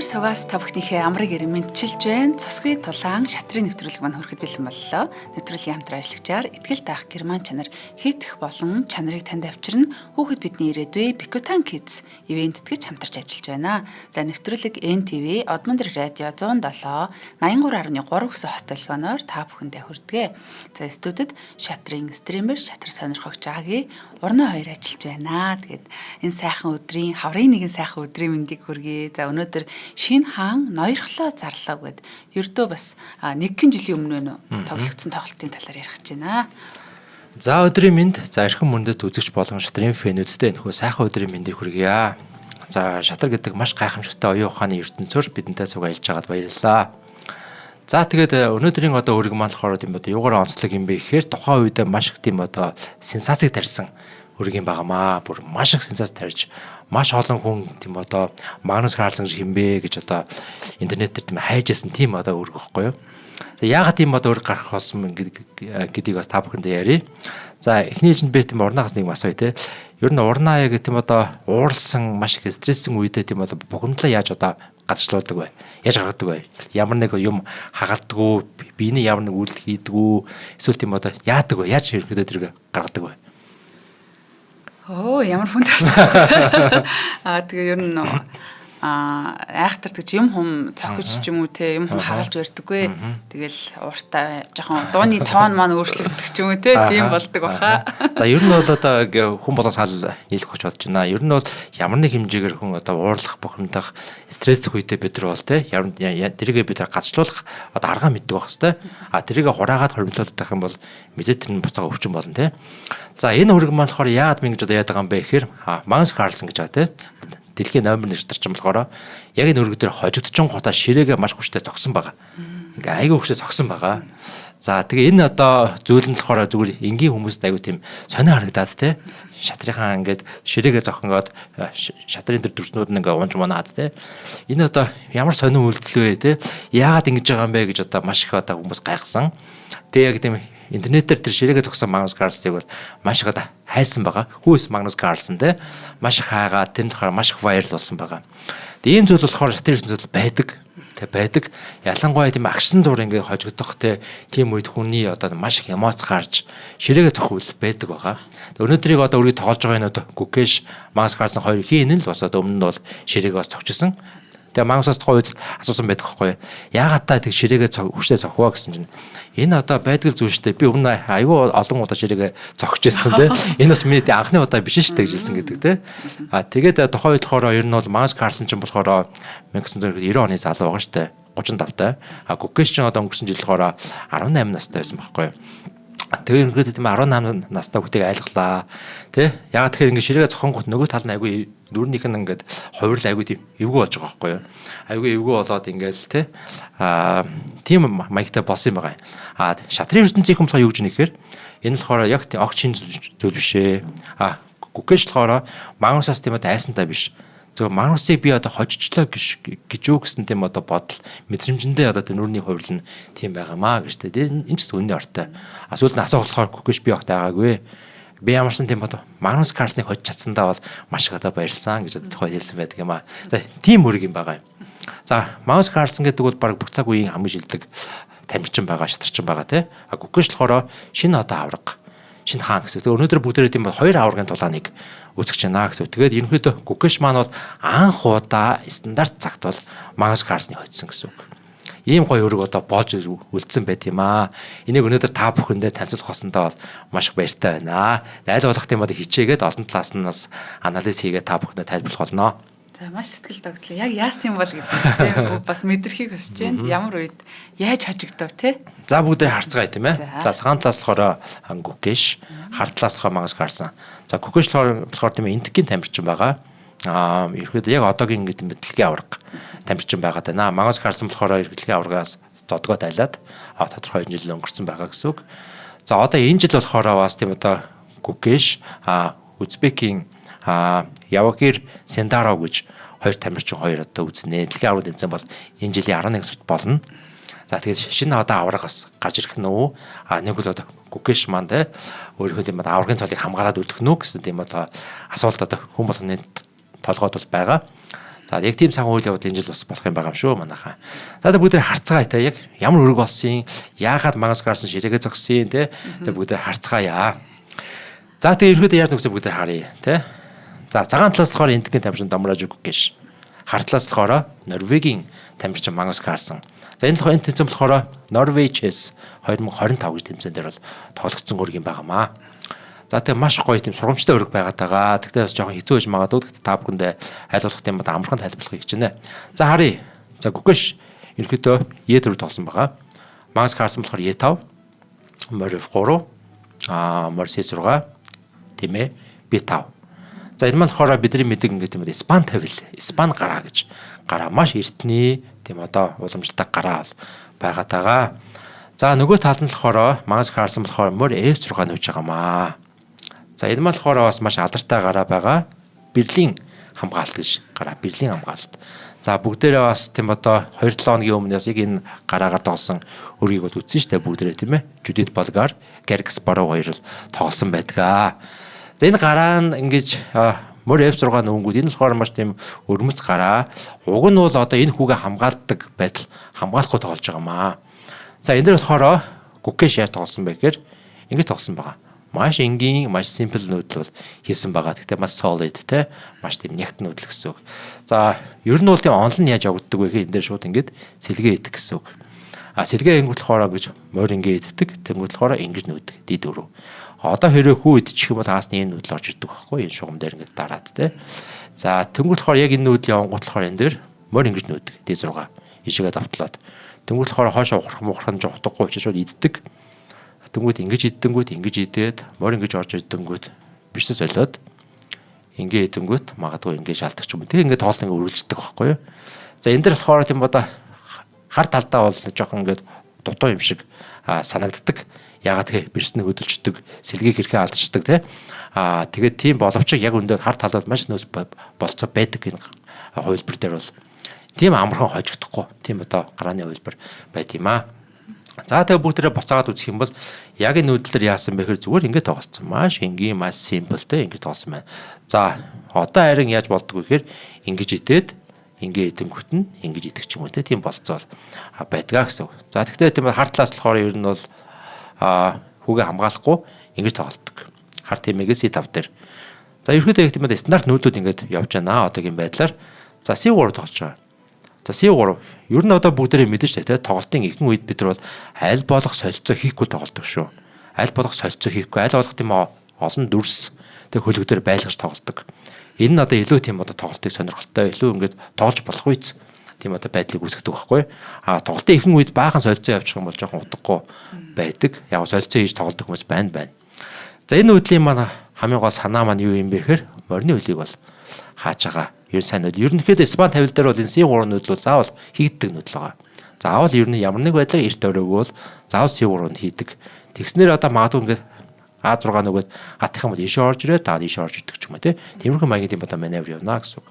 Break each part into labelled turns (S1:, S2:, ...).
S1: сугаас та бүхнийхээ амрыг ирэн мэдчилж байна. Цусгүй тулаан шатрын нэвтрүүлэг маань хүрэхэд бэлэн боллоо. Нэвтрүүлгийн хамтран ажиллагчаар итгэл даах герман чанар хийх болон чанарыг танд авчирна. Хүүхэд бидний ирээдүй Bikutan Kids ивент гэж хамтарч ажиллаж байна. За нэвтрүүлэг NTV Одмондор радио 107 83.3 гэсэн хот толгойноор та бүхэндээ хүрдэгэ. За студид шатрын стример шатар сонирхогч Аги урнаа хоёр ажиллаж байна. Тэгээд энэ сайхан өдрийн хаврын нэгэн сайхан өдрийн мэндийг хүргэе. За өнөөдөр Шинэ хаан ноёрхлоо зарлаа гэд ердөө бас нэгэн жилийн өмнө тоглогдсон тоглолтын талаар ярих гэж байна.
S2: За өдрийн мэнд за эрхэм мөндөд үзэгч болгон шатрын фэнүүдтэй энэхүү сайхан өдрийн мэндийг хүргье. За шатар гэдэг маш гайхамшигтай оюун ухааны ертөнцөөр бидэнтэй цуг аялж байгаад баярлалаа. За тэгээд өнөөдрийн өргөн болохоор тийм юугаар онцлог юм бэ гэхээр тухайн үед маш их тийм сенсацийг тарьсан өргөн байгаамаа. Бүр маш их сенсац тарьж маш олон хүн тийм Магнус Карлсон гэж хэмбэ гэж интернетээр тийм хайжсэн тийм өргөх байхгүй юу. За яагаад тийм өрг гарах болсон гэдгийг бас та бүхэндээ ярьъя. За эхний жилд би тийм урнаагаас нэг асууя те. Ер нь урнаа яг тийм уурсан маш их стрессийн үедээ тийм бухимдлаа яаж гадчлуулдаг вэ? Яаж гаргадаг вэ? Ямар нэг юм хагалдаггүй, биений ямар нэг үйлдэл хийдэггүй, эсвэл тийм яадаг вэ? Яаж ерөнхийдөө тэрийг гаргадаг вэ?
S1: Оо ямар хүнд асуулт. Тэгээ ер нь айхтар гэж юм хум цохиж ч юм уу те юм хум хагалж барьдаггүй. Тэгэл ууртай жоохон дууны тоон маань өөрчлөгддөг ч юм уу те тийм болдог баха.
S2: За ер нь бол хүн болон санал нийлэх гэж бодож байна. Ер нь бол ямар нэг хэмжээгээр хүн уурлах, бухимдах, стресстэх үедээ бид нар бол те тэрийгээ бид гацлуулах аргаа мэддэг байх хэвээр. Тэрийгээ хураагаад хоримтлуулах юм бол мэдээ тэр нь буцаага өвчин болно те. За энэ өргөн маань болохоор яагаад минь гэж яадаг юм бэ гэхээр Магнус Карлсон гэж байгаа те. Дэлхийн номер 1 шатарчин болохоор яг энэ өргө дээр хожигдчихон гутаа ширээгээ маш хүчтэй зогсон байгаа. Ингээ айгүй хүчтэй зогсон байгаа. За тэгээ энэ зүйл нь болохоор зүгээр энгийн хүмүүст айгүй тийм сонио харагдаад те. Шатрынхаа ингээд ширээгээ зохингоод шатрын дээр дүрснүүд нь ингээ унж манаад те. Энэ ямар сонио үйлдэл вэ те. Яагаад ингэж байгаа юм бэ гэж маш их хүмүүс гайхсан. Тэгээ яг тийм интернетээр тэр ширээгээ зогсон Магнус Карлсыг бол маш их хайсан байгаа. Хүүс Магнус Карлсон те маш их хайгаад тэнд болохоор маш их вайрал болсон байгаа. Тэгээ энэ зүйл болохоор шатрын ертөнцид байдаг. Тэг байдаг. Ялангуяа тийм агшин зур ингээ хожигдох те тийм үед хүний маш их эмоц гарч ширээгээ зохих үйл байдаг байгаа. Өнөөдрийг өргөд тоглож байгаа энэ Гукеш Магнус Карлсон хоёр хин энэ л бас өмнө нь бол ширээгээ бас зогчихсон. Тэгээ Магнусаас тухайн үед асуусан байдаг байхгүй. Яагаад та тэг ширээгээ хүчтэй зохио гэсэн чинь энэ байдаг зүйл шүү дээ. Би өмнө аюу олон удаа ширээгээ зогсож ирсэн те. Энэ бас миний анхны удаа биш шүү дээ гэж хэлсэн гэдэг те. Тэгээд тухайн үед болохоор ер нь бол Магнус Карлсон ч болохоор 1990 оны залуу байгаа шүү дээ. 35 таа. Гукеш ч өнгөрсөн жил болохоор 18 настай байсан байхгүй. Тэгээ ингээд тийм 18 настай хүүхдийг айлглаа. Тэ? Ягаад тэгэхээр ингээд ширээгээ зохингууд нөгөө тал нь айгүй дөрнийх нь ингээд хувирал айгүй тийм эвгүй болж байгаа байхгүй юу? Айгүй эвгүй болоод ингээд тэ тийм маягтай болсон юм байгаа. Шатрын ертөнцийн хүмүүс юу гэж нэхэхээр энэ л болохоор яг огт шин зүйл биш ээ. Гукеш болохоор Магнусаас тийм айсантай биш. Зөв Магнусыг би хожичлаа гэж юу гэсэн тийм бодол мэдрэмжэндээ нүүрний хувирлал нь тийм байгаамаа гэж тийм энэ ч үнний ортой. Сүүлд нь асуух болохоор Гукеш би огт байгаагүй. Би ямарсан тийм Магнус Карлсныг хожиж чадсандаа бол маш их баярлсан гэж тухай хэлсэн байдаг юм аа. Тийм өрг юм байгаа юм. За Магнус Карлсон гэдэг бол баг бүх цаг үеийн хамгийн шилдэг тамирчин байгаа, шатарчин байгаа тийм. Гукеш болохоор шинэ авраг шинэ хаан гэсэн. Тэгээ өнөөдөр бүгдээрээ тийм хоёр аврагын тулааныг үзэж байна гэсэн. Тэгээд ерөнхийдөө Гукеш маань бол анх удаа стандарт цагт бол Магнус Карлсныг хоцсон гэсэн үг. Ийм гоё өрг болж үлдсэн байт юм аа. Энийг өнөөдөр та бүхэндээ танилцуулах болсондоо бол маш их баяртай байна. Айл болох тийм хичээгээд олон талаас нь бас анализ хийгээд та бүхэндээ тайлбарлах болно.
S1: За маш сэтгэл догтлоо. Яг яасан юм бол гэдэг тийм бас мэдрэхийг хүсэж байна. Ямар үед яаж хожигдов те?
S2: За бүгдээ харцгаая тийм ээ. За цагаан талаас болохоор Гукеш, хар талаас болохоор Магнус Карлсон. За Гукеш болохоор тийм энтгийн тамирчин байгаа. Ерөөдөө яг одоогийн гэдэг дэлхийн авраг тамирчин байгаад байна. Магнус Карлсон болохоор дэлхийн аврагаас зодгоод айлаад тодорхой жил өнгөрцөн байгаа гэсэн үг. За одоо энэ жил болохоор бас тийм Гукеш Узбекийн Явагир Сендаров гэж хоёр тамирчин хоёр үзнэ. Дэлхийн аврагын тэмцээн бол энэ жилийн 11 сард болно. За тэгээд шинэ авраг бас гарч ирэх нөө. Нэг бол Гукеш маань те өөрийнхөө тийм аврагын цолыг хамгаалаад үлдэх нөө гэсэн тийм асуулт хүн болгоны толгойд бол байгаа. За яг тийм санхүү үйл явдал энэ жил бас болох юм байгаа юм шүү манайхаа. За бүгд харцгаая те яг ямар өрөг болсон, яагаад Magnus Carlsen ширээгээ зогсон те. Бүгд харцгаая. За тэгээ ерөөдөө яаж нүгсээ бүгд харъя те. За цагаан талаас болохоор энтгийн тамирчин Домраж Гүкэш. Хар талаас болохоор Норвегийн тамирчин Magnus Carlsen. За энэ тэмцээн болохоор Norway-Chess 2025 гэж тэмцээн дээр бол тоглогдсон өрг юм байнамаа. За тэгээ маш гоё тийм сургамжтай өрг байгаатайгаа. Тэгтээ бас жоохон хэцүү байж магадгүй. Тэгтээ та бүхэндээ айлуулах тийм амархан тайлбарлахыг хичээнэ. За харъя. За Гүкэш ерөөдөө E4 тоглосон байгаа. Magnus Carlsen болохоор E5, Mori F3, Mori C6, тийм ээ, B5. За энэ маань болохоор бидний мэддэг ингээд тийм Испан тавил, Испан гараа гэж. Гараа маш эртний тийм уламжлалтай гараа байгаатайгаа. За нөгөө талд нь болохоор Magnus Carlsen болохоор Mori F6 нүүж байгаамаа. За энэ маань болохоор бас маш алдартай гараа байгаа. Берлин хамгаалалт гэж гараа, Берлин хамгаалалт. За бүгдээрээ бас тийм 2-7 хоногийн өмнөөс яг энэ гараагаар тоглосон өргийг бол үзсэн шүү дээ бүгдээрээ тийм ээ. Judith Bolgar, Garrick Kasparov хоёр л тоглосон байдаг. За энэ гараа нь ингэж Mori F6 нүүнгүүд энэ болохоор маш тийм өрмөц гараа. Уг нь бол одоо энэ хүүгээ хамгаалдаг байтал хамгаалахгүй тоглож байгаамаа. За энэ дээр болохоор Гүкэш яаж тоглосон бэ гэхээр ингэж тоглосон байгаа. Маш энгийн, маш simple нүүдэл бол хийсэн байгаа. Гэхдээ маш solid те, маш тийм нягт нүүдэл гэсэн үг. За, ер нь бол тийм онлон яаж явагддаг вэ гэхээр энэ дээр шууд ингэж сэлгээ идэх гэсэн үг. Сэлгээ ингүүт болохоор гэж морь ингэ иддэг, тэнгүүт болохоор ингэж нүүдэг дид өрөө. Одоо хэрэг хүү идчих юм бол хаасны энэ нүүдэл орж ирдэг байхгүй энэ шугам дээр ингэ дараад те. За, тэнгүүт болохоор яг энэ нүүдлийн онгот болохоор энэ дээр морь ингэж нүүдэг дид 6 ишигээ давтлаад. Тэнгүүт болохоор хоошоо ухрах нь утгагүй учраас шууд иддэг. Тэнгүүд ингэж идээд морь ингэж орж идэнгүүт бишс солиод ингэ идэнгүүт магадгүй ингэ шалдаг ч юм уу. Тэг ингэ тоолно ингэ үргэлжлэдэг байхгүй юу. За энэ дэр болохоор тийм хар талдаа бол жоохон ингэ дутуу юм шиг санагддаг. Ягаад гэхээр бишсний хөдөлждөг, сэлгийг хэрхэн алдчихдаг те. Тэгээд тийм боловч яг өндөө хар талууд маш нөөц болцоо байдаг энэ хувилбар дээр бол тийм амархан хожигдохгүй. Тийм гарааны хувилбар байт юм аа. За тэгээ бүгдээрээ буцаагаад үзэх юм бол яг энэ нүүдлэр яасан бэ гэхээр зүгээр ингэ тоглолцсон. Маш энгийн, маш simple те ингэ тоглосон байна. За одоо харин яаж болдгоо гэхээр ингэж идээд ингэ идэнгүүт нь ингэж идэх ч юм уу те тийм болцоо байдгаа гэсэн. За тэгтээ тийм хар талаас болохоор ер нь бол хүүгээ хамгаалахгүй ингэж тоглолдог. Хар тимээс C5 дээр. За ерөөдөө яг тийм стандарт нүүдлүүд ингэж явж байна одоогийн байдлаар. За C3 тоглож байгаа. За C3 ер нь одоо бүгдээрээ мэдэн штэ те тоглолтын ихэнх үед бид нар бол аль болох солилцоо хийхгүй тоглодог шүү. Аль болох солилцоо хийхгүй, аль болох тийм олон дүрс тэг хөлөгдөр байлгаж тоглодог. Энэ нь одоо илүү тийм тоглолтыг сонирхолтой илүү ингээд тоолж болох үйц тийм байдлыг үүсгэдэг байхгүй. Тоглолтын ихэнх үед баахан солилцоо явуучих юм бол жоохон утгагүй байдаг. Яг солилцоо хийж тоглодог хүмүүс байна. За энэ үдлийн маань хамгийн гол санаа маань юу юм бэ гэхээр морины хөлийг бол хааж байгаа. Ер нь сайн нүүдэл. Ерөнхийдөө Испани тавил дээр бол энэ C3 нүүдэл бол заавал хийгддэг нүүдэл байгаа. Заавал ер нь ямар нэг байдлаар эрт өрөөг бол заавал C3-нд хийдэг. Тэгснээр одоо магадгүй ингээд A6 нөгөөд хатах юм бол ишээ орж ирээ, даа ишээ орж идэг ч юм уу тий. Тиймэрхүү маягийн тийм маневр явна гэсэн үг.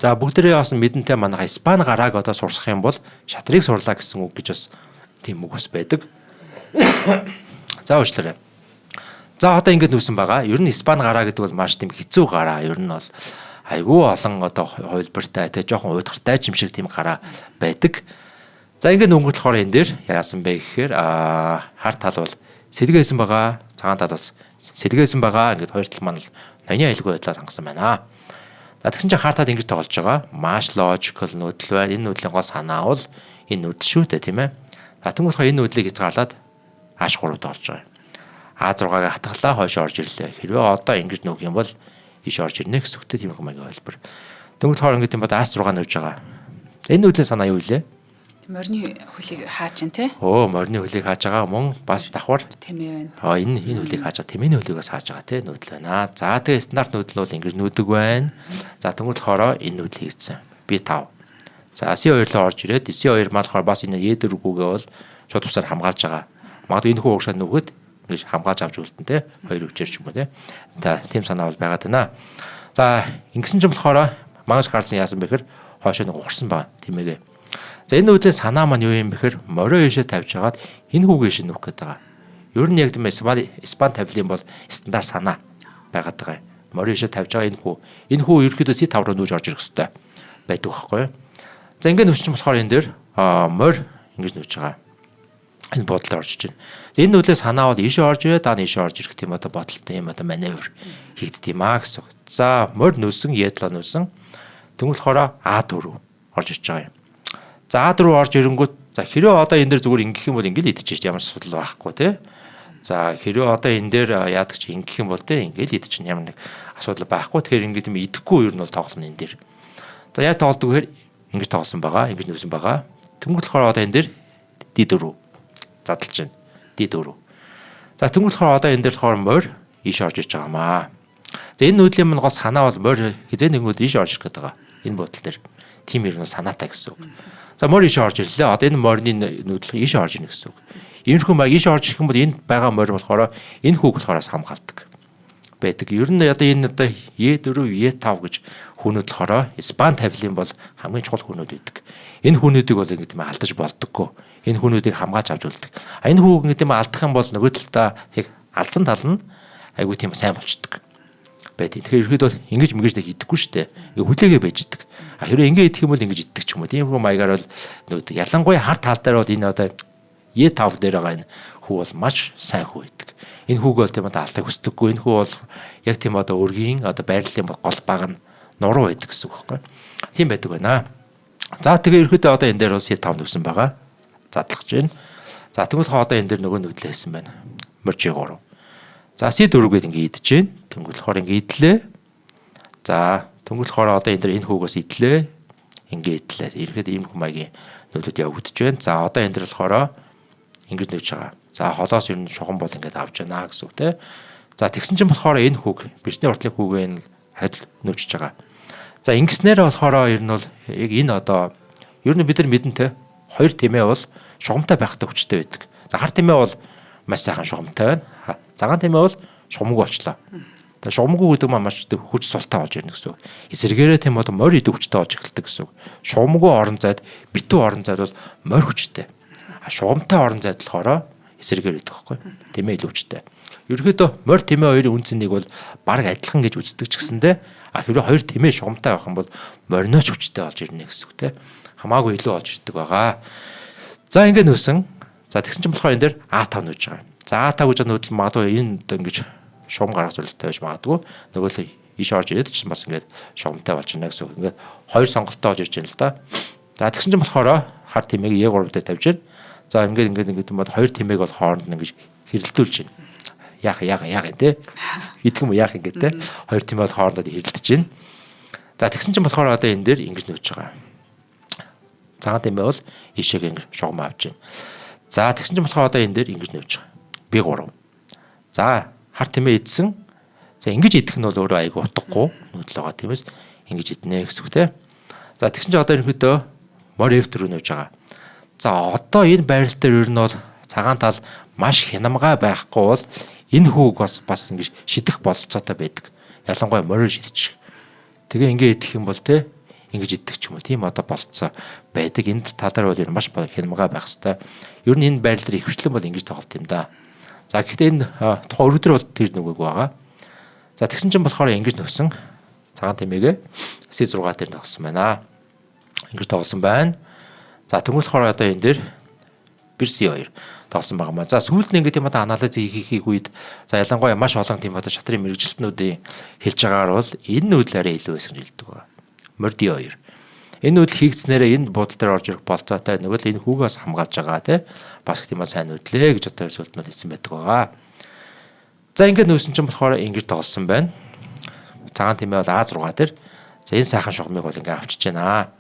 S2: За бүгдээрээ бас мэдэнтэй манайха Испани гарааг одоо сурсах юм бол шатрыг сурлаа гэсэн үг гэж бас тийм үг ус байдаг. За уучлаарай. За одоо ингэж нүүсэн байгаа. Ер нь Испани гараа гэдэг бол маш тийм хэцүү гараа. Ер нь бол айгүй олон одоо хувилбартай тэ жоохон уйдгартай юм шиг тийм гараа байдаг. За ингэ нөнгөрлөхөөр энэ дээр яасан бэ гэхээр хар тал бол сэлгээсэн байгаа. Цагаан тал бас сэлгээсэн байгаа. Ингээд хоёр тал маань ноёны айлгүй байдлаар хангасан байна. За тэгсэн чинь хар тал ингэж тоглож байгаа. Маш logical нүүдэл байна. Энэ нүүдлийн гол санаа бол энэ нүүдэл шүү дээ тийм ээ. За тэгмээс энэ нүүдлийг хязгаарлаад H3 тоглож байгаа. A6-ыг хатгалаа хойш орж ирлээ. Хэрвээ одоо ингэж нүг юм бол иш орж ирнэ гэсэн үгтэй тийм их маягийн хэлбэр. Тэнгүүд хоор ингэж юм бод A6 нүүж байгаа. Энэ нүүдлийн санаа юу вэ?
S1: Морины хөлийг хааж чинь те.
S2: Морины хөлийг хааж байгаа мөн бас давхар
S1: тэмээ байна.
S2: Энэ хөлийг хааж байгаа. Тэмээний хөлийг бас хааж байгаа те нүүдэл байна. За тэгээ стандарт нүүдэл бол ингэж нүүдэг байна. За тэнгүүд хоороо энэ нүүдэл хийгдсэн. B5. За C2 руу орж ирээд C2 маань болохоор бас энэ E4-гүүгээ бол шууд тусаар хамгаалж байгаа. Магадгүй энэ хүү угшаа нүгэд ингэж хамгааж авч үлдэн те хоёр өвчээр ч юм уу те. За тийм санаа бол байгаад байна. За ингэсэн ч болохоор Magnus Carlsen яасан бэхэр хоошоо нэг ухарсан байна тиймээгээ. За энэ үеийн санаа маань юу юм бэхэр морио ийшээ тавьж хагаад энэ хүүгээ шинэ нөх гээд байгаа. Ер нь яг тийм Испани тавилын бол стандарт санаа байгаад байгаа. морь ийшээ тавьж байгаа энэ хүү ерөөхдөө C5 руу нүүж орж ирэх хэрэгтэй байдаг байхгүй. За ингээд нүүсэн болохоор энэ дээр морь ингэж нүүж байгаа. Энэ бодолд орж иж байна. Энэ нүдлээ санаа бол ийшээ орж ирээ даа ийшээ орж ирэх тийм бодолтой юм маневр хийгддэг юм гэсэн. За морь нүүсэн, ядлаа нүүсэн. Тэгвэл болохоор А4 орж ирж байгаа юм. За А4 орж ирэнгүүт за хэрэв одоо энэ дээр зүгээр ингэх юм бол ингээд идчихэж ямар асуудал байхгүй тий. За хэрэв одоо энэ дээр яадаг чи ингэх юм бол тий ингээд идчихэн ямар нэг асуудал байхгүй. Тэгэхээр ингээд юм идэхгүй юу нь бол тоглоно энэ дээр. За яаж тоглодог вэ гэхээр ингэж тоглосон байгаа, ингэж нүүсэн байгаа. Тэгвэл болохоор одоо энэ дээр D4 задлж байна. D4. За тэгвэл болохоор одоо энэ дээр болохоор морь ийш орж иж байгаамаа. За энэ нүүдлийн мань гол санаа бол морь хизээ нэгүүд ийш орж ирэх гээд байгаа. Энэ бодол дээр тийм юм санаатай гэсэн үг. За морь ийш орж ирлээ. Одоо энэ морьны нүүдэл ийш орж ирнэ гэсэн үг. Иймэрхүү маяг ийш орж ирэх юм бол энд байгаа морь болохоор энэ хүүг болохоор хамгаалдаг байдаг. Ер нь одоо энэ одоо E4, E5 гэж хүүнүүд болохоор спан тавилын бол хамгийн чухал хүүнүүд байдаг. Энэ хүүнүүдийг бол ингэ тийм алдаж болдоггүй. Энэ хүүнүүдийг хамгааж авч үлддэг. Энэ хүүг ингэ тийм алдах юм бол нөгөө талдаа яг алдсан тал нь айгүй тийм сайн болчдөг байдаг. Тэгэхээр ерөөд бол ингэж мэгэж идэхгүй шүү дээ. Хүлээгээ байж идэг. Хэрэв ингэ идэх юм бол ингэж иддэг ч юм уу. Тиймэрхүү маягаар бол нөгөө ялангуяа хар тал дээр бол энэ одоо E5 дээр байгаа энэ хүү бол маш сайн хүү байдаг. Энэ хүүг бол тийм одоо алдахыг хүсдэггүй. Энэ хүү бол яг тийм одоо өргийн одоо байрлалын гол баг нь нуруу байдаг гэсэн үг байхгүй. Тийм байдаг байна. За тэгээ ерөөдөө одоо энэ дээр бол C5 нүсэн байгаа. Задлах гэж байна. За тэгвэл одоо энэ дээр нөгөө нүдлээ хийсэн байна. Морь3. За C4 гээд ингэ идэж байна. Тэнгүүл болохоор ингэ идлээ. За тэнгүүл болохоор одоо энэ дээр энэ хүүгээс идлээ. Ингэ идлээ. Ерөөд ийм маягийн нүдлүүд явагдаж байна. За одоо энэ дээр болохоор ингэж нүүж байгаа. За холоос ер нь шугам бол ингэж авч байна гэсэн үг те. За тэгсэн чинь болохоор энэ хүүг бичний уртлын хүүгээ энэ хадил нүүжж байгаа. За ингэснээр болохоор ер нь бол яг энэ одоо ер нь бид нар мэдэн те хоёр тэмээ бол шугамтай байхтай хүчтэй байдаг. За хар тэмээ бол маш сайхан шугамтай байна. Цагаан тэмээ бол шугамгүй болчлоо. За шугамгүй гэдэг маань маш хүч султаа болж ирнэ гэсэн үг. Эсэргээрээ тийм одоо морь идэх хүчтэй болж эхэлдэг гэсэн үг. Шугамгүй орон зайд, битүү орон зайд бол морь хүчтэй. Шугамтай орон зайд болохоор эсэргээр идэх байхгүй. Тэмээ илүү хүчтэй. Ерөнхийдөө морь тэмээ хоёрын үн цэнийг бол баг адилхан гэж үздэг ч гэсэндээ хэрэв хоёр тэмээ шугамтай байх юм бол мориноч хүчтэй болж ирнэ гэсэн үг те. Хамаагүй илүү болж ирдэг байгаа. За ингэ нөөсөн. За тэгсэн чинь болохоор энэ дээр А5 нүүж байгаа. За А5 гэж нүүдэл магадгүй энэ одоо ингэж шугам гаргах зүйлтэй байж магадгүй. Нөгөө л ийш орж ирээд чинь бас ингээд шугамтай болж байна гэсэн үг. Ингээд хоёр сонголттой болж ирж байна л да. За тэгсэн чинь болохоор хар тэмээг E3 дээр тавьж байна. За ингээд бод хоёр тэмээг бол хооронд нь ингэж хэрэлдүүлж байна. Яах юм те. Идэх юм яах ингээд те. Хоёр тэмээ бол хоорондоо хэрэлдэж байна. За тэгсэн чинь болохоор одоо энэ дээр ингэж нүүж байгаа. Цагаан тэмээ бол ийшээ ингэж шугам авч байна. За тэгсэн чинь болохоор одоо энэ дээр ингэж нүүж байгаа. B3. За хар тэмээ идсэн. За ингэж идэх нь бол өөрөө айгүй утгагүй нүүдэл байгаа. Тиймээс ингэж иднэ гэсэн үг те. За тэгсэн чинь одоо ерөнхийдөө морь F4 нүүж байгаа. За одоо энэ байрал дээр ер нь бол цагаан тал маш хянамгай байхгүй бол энэ хүүг бас ингэж шидэх бололцоотой байдаг. Ялангуяа морь шидчих. Тэгээ ингэ идэх юм бол те ингэж идэх ч юм уу. Тийм одоо бололцоо байдаг. Энд тал дээр бол маш хянамгай байх хэвээр. Ер нь энэ байрал дээр ихвчлэн бол ингэж тоглолт юм да. За гэхдээ энэ тухайн өргөдөр бол тэр нүгэг байгаа. За тэгсэн чинь болохоор ингэж нөсөн цагаан тэмээгээ C6 дээр тоглосон байна. Ингэж тоглосон байна. За тэгвэл болохоор одоо энэ дээр C2 тоглосон байгаа маа. За сүүлд нь ингэ тийм одоо анализ хийх үед за ялангуяа маш олон тийм одоо шатрын мэрэгжилтнүүдийн хэлж байгаагаар бол энэ нүүдлээрээ илүү байсан гэж хэлдэг байгаа. Морь D2. Энэ нүүдэл хийгдснээрээ энэ буудал дээр орж ирэх болцоотой нөгөө л энэ хүүгээс хамгаалж байгаа тий. Бас тийм сайн нүүдлээ гэж одоо зөвлөлтнүүд хэлсэн байдаг байгаа. За ингэ нүүсэн чинь болохоор ингэж тоглосон байна. Цагаан тэмээ бол А6 дээр. За энэ сайхан шугамыг бол ингэ авчиж байна.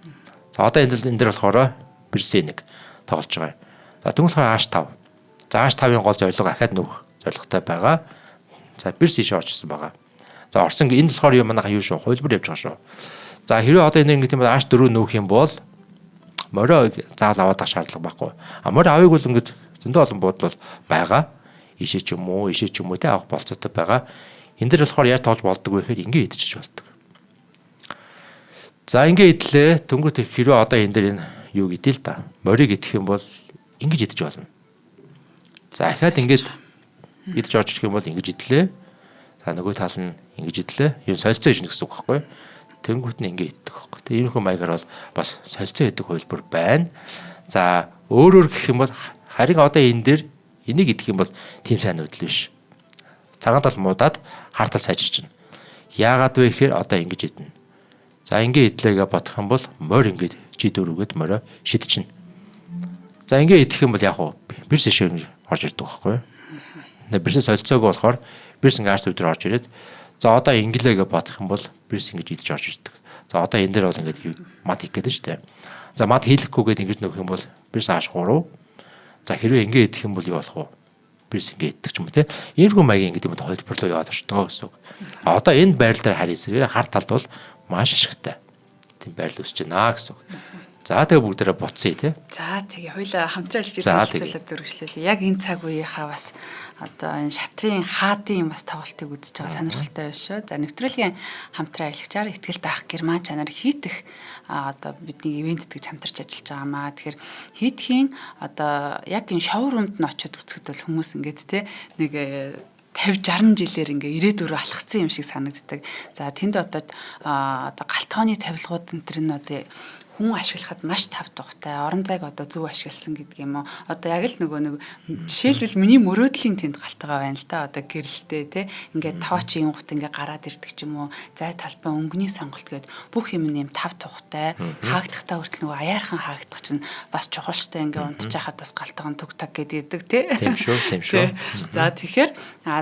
S2: За одоо энэ дээр болохоор C1 тоглож байгаа. За тэгвэл H5. За H5-ын гол зорилго ахаад нүүх зорилготой байгаа. За C орчихсон байгаа. За орсон энэ болохоор юу манайха юу шүү? Хувилбар явж байгаа шүү. За хэрэв одоо энэ тийм H4 нүүх юм бол морио заал аваад ах шаардлага байхгүй. Морио авыг бол ингэ зөндөө олон буудал бол байгаа. Ишээ ч юм уу те авах болцоотой байгаа. Энэ дээр болохоор яаж тоож болдог вэ гэхээр ингэ идчихэж болдог. За ингэ идлээ. Тэнгүүт хэрэв одоо энэ дээр энэ юу гэдээ л да. Морийг идэх юм бол ингэж идэж болно. За ахаад ингэж идэж орж ирэх юм бол ингэж идлээ. За нөгөө тал нь ингэж идлээ. Юу солилцоо ижнэ гэсэн үг байхгүй. Тэнгүүт нь ингэ иддэг байхгүй. Тэгээ иймэрхүү маягаар бол бас солилцоо идэг хөлбөр байна. За өөрөөр гэх юм бол харин одоо энэ дээр энийг идэх юм бол тийм сайн нүүдэл биш. Цагаан тал муудаад хар тал сайжирч байна. Яагаад вэ гэхээр одоо ингэж идэнэ. За ингэ идлээгээ бодох юм бол морь ингэ G4-гээд морио шидчихнэ. За ингэ идэх юм бол яг уу бирс шишээ орж ирдэг байхгүй. Бирс солилцоог болохоор бирс ингэ арт өвдөр орж ирээд за одоо инглээгээ бодох юм бол бирс ингэж идэж орж ирдэг. За одоо энэ дээр бол ингэ мад хийх гэдэг шүү дээ. За мад хийлэхгүйгээд ингэж нөхөх юм бол бирс ааш 3. За хэрвээ ингэ идэх юм бол юу болох вэ? Бирс ингэ идэх ч юм уу те. Иймэрхүү маягийн ингэ юм хөлбөрлөө яваад очтгоо гэсэн үг. Одоо энэ байрал дээр харъя эсэгээр хар талд бол маш ашигтай. Тийм байрал үүсэж байна гэсэн үг. За тэгээ бүгдээрээ буцъя тий.
S1: За тэгээ хоёлаа хамтран ажиллаж хэлцүүлээд өргөжлүүлээ. Яг энэ цаг үеийнхаа бас одоо энэ шатрын хаадын бас тоглолтыг үзэж байгаа сонирхолтой байна шүү. За нэвтрүүлгийн хамтран ажиллагчаар ихтгэл даах герман чанар хийтэх одоо бидний ивент гэж хамтарч ажиллаж байгаамаа. Тэгэхээр хийтхийн одоо яг энэ шоурумд нь очиод үзэхэд бол хүмүүс ингээд тий нэг 50 60 жилээр ингээ ирээдүрөө алхацсан юм шиг санагддаг. За тэнд одоо галтгооны тавилгууд энэ төр нь одоо хүн ашиглахад маш тав тухтай, орон зайг одоо зөв ашигласан гэдэг юм уу. Одоо яг л нөгөө нэг жишээлбэл миний мөрөөдлийн тэнд галтгаа байна л да. Одоо гэрэлтэй те ингээд тооч юм гот ингээ гараад ирдэг ч юм уу. Зай талбай өнгөний сонголт гээд бүх юм нэм тав тухтай, хаагдахтаа хүртэл нөгөө аяархан хаагдах чинь бас чухалштай ингээ унтчихад бас галтгаан төг таг гэдэг те.
S2: Тийм шүү, тийм шүү.
S1: За тэгэхээр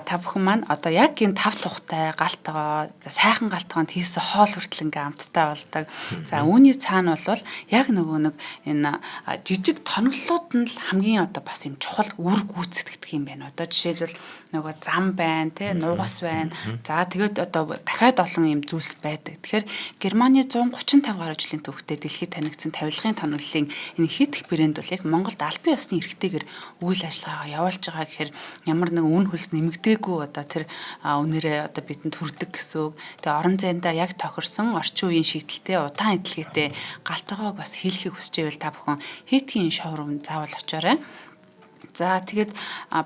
S1: та бүхэн маань одоо яг энэ тав тухтай галтгаа, сайхан галтгаанд хийсэн хоол хүртэл ингээ амттай болдог. За үүний цаана бол яг нөгөө нэг энэ жижиг тоноглолууд нь л хамгийн одоо бас юм чухал үр гүйцэтгэдэг юм байна. Одоо жишээлбэл нөгөө зам байна, тэ нугас байна. За тэгээд одоо дахиад олон юм зүйлс байдаг. Тэгэхээр Германы 135 гаруй жилийн түүхтэй дэлхийд танигдсан тавилгын тоноглолын энэ хит их брэнд бол яг Монголд албан ёсны эрхтэйгээр үйл ажиллагаагаа явуулж байгаа гэхээр ямар нэг үн хөлс нэмэгдээгүй одоо тэр үнээрээ одоо бидэнд хүрдэг гэсэн үг. Тэгээ орон зайдаа яг тохирсон орчин үеийн шийдэлтэй удаан эдлэгээтэй галтгааг бас хийлхийг хүсэж байвал та бүхэн хийтгийн шоурум заавал очоорой. За тэгээд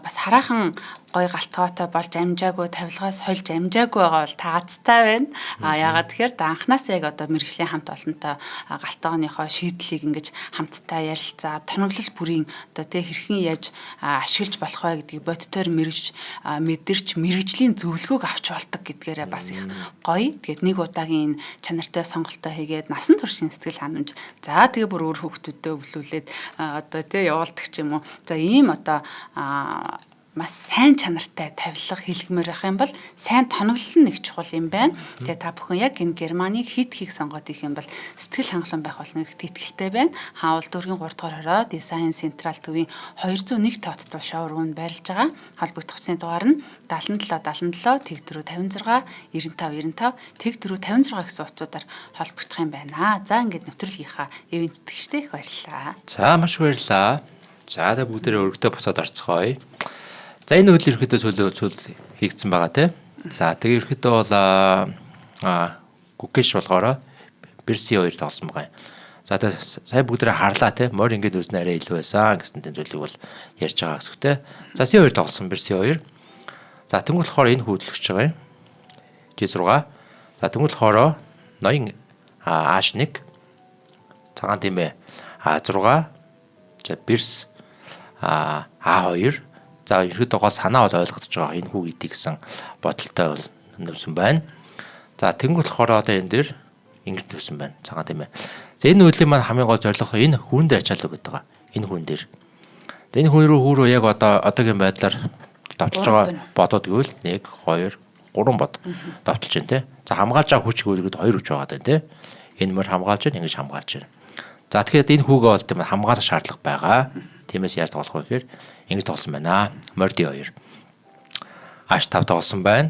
S1: бас хараахан гой галтгоотой болж амжаагүй тавилгаас хольж амжаагүй байгаа бол таацтай байна. Яагаад тэгэхээр анханасаа яг одоо мэргэжлийн хамт олонтой галтгооныхоо шийдлийг ингэж хамтдаа ярилцаа тоноглол бүрийн одоо тэг хэрхэн яаж ашиглаж болох вэ гэдгийг бодтоор мэдэрч мэргэжлийн зөвлөгөөг авч болдог гэдгээрээ бас их гоё. Тэгээд нэг удаагийн чанартай сонголтоо хийгээд насан туршийн сэтгэл ханамж за тэгээ бүр өөр хүүхдүүдэд өвлүүлээд одоо тэг явуулдаг ч юм уу. За ийм одоо маш сайн чанартай тавилга хэлгмээр байх юм бол сайн тоноглол нэг чухал юм байна. Тэгээ та бүхэн яг энэ Германыг хийх сонгоод их юм бол сэтгэл хангалуун байх болно гэдэгт итгэлтэй байна. Хаул дүүргийн 3 дугаар хороо Design Central төвийн 201 тооттой шоурумд байрлаж байгаа. Холбогдох утасны дугаар нь 7777 Тэг456 9595 Тэг456 гэсэн утсуудаар холбогдох юм байна. За ингээд нэвтрүүлгийнхаа ивент итгэжтэй их баярлалаа.
S2: За маш баярлалаа. За та бүгдээрээ өргөдөө буцаад орцгоё. За энэ үйл ерөөхдөө сүүл хийгдсэн байгаа тий. За тэгээ ерөөхдөө бол гүкэш болгоороо Берси 2 тоглосон байгаа юм. За тэгээ сая бүгдээрээ харлаа тий. Морь ингээд үзнэ арай илүү байсан гэсэн тийм зүйлийг бол ярьж байгаа гэсэн үг тий. За Си 2 тоглосон Берси 2. За тэнгуүл болохоор энэ хөөдлөгч байгаа юм. G6. За тэнгуүл болохоор ноён H1 цагаан тэмээ А6. За Берс А2. За ерөөдөө гол санаа бол ойлгогдож байгаа. Энэ хүү гэдэг гэсэн бодолтой бол нөвсөн байна. За тэнгуүл болохоор одоо энэ дээр ингэж нөвсөн байна. Цагаан тийм ээ. За энэ үеийн маань хамгийн гол зорилго энэ хүн дээр ачаалал өгöd байгаа. Энэ хүн дээр. За энэ хүн рүү яг одоогийн байдлаар давталж байгаа бодоод гэвэл 1 2 3 бод давталж байна те. За хамгаалж байгаа хүч хөлгөд 2 хүч байгаа даа те. Энэ мөр хамгаалж байна, ингэж хамгаалж байна. За тэгэхээр энэ хүүгээ бол тийм хамгаалах шаардлага байгаа. Тиймээс яаж тоглох вэ гэхээр ингэж тоглосон байна. Морди 2. H5 тоглосон байна.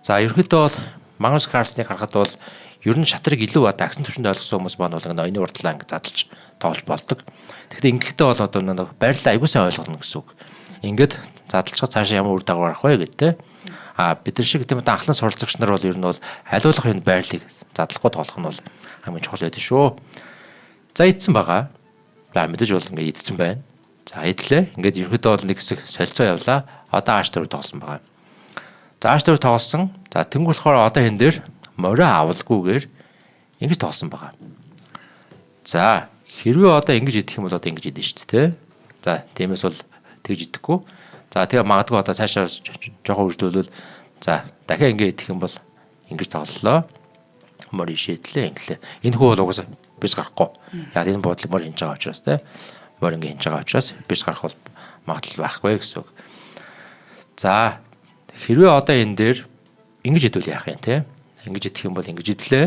S2: За ерөнхийдөө бол Magnus Carlsen-ыг харахад бол ер нь шатрыг илүү агсан төвшөнд ойлгосон хүмүүс маань бол ноёны урдлаа ингэ задлж тоглож болдог. Тэгэхээр ингэхдээ бол одоо нэг байрлал аягүй сайн ойлгоно гэсэн үг. Ингээд задлчаад цаашаа ямар үр дагавар авах вэ гэдэг те. Бид нар шиг тийм анхлан суралцагч нар бол ер нь бол хариулах энэ байрлалыг задлахгүй тоглох нь бол хамгийн чухал байдаг шүү. За идсэн байгаа. За мэдээж бол ингээд идсэн байна. За идлээ. Ингээд ерөөдөө бол нэг хэсэг солилцоо явлаа. Одоо H4 тоглосон байгаа. За ааш дээр тоглосон. За тэнгуү болохоор одоо энэ дээр морио авалгүйгээр ингэж тоглосон байгаа. За хэрвээ одоо ингэж идэх юм бол одоо ингэж идэх шүү дээ. За тиймээс бол тэгж идэхгүй. За тэгээ магадгүй одоо цаашаа жоохон үржлүүлвэл за дахиад ингэ идэх юм бол ингэж тоглолоо. Морио шийдлээ инглээ. Энэ хүү бол угаасаа биш гарахгүй. Яг энэ бодлыг морио хийж байгаа учраас те. Морио ингэ хийж байгаа учраас биш гарах бол магадлал байхгүй гэсэн үг. За хэрвээ одоо энэ дээр ингэж идвэл яах юм те? Ингэж идэх юм бол ингэж идлээ.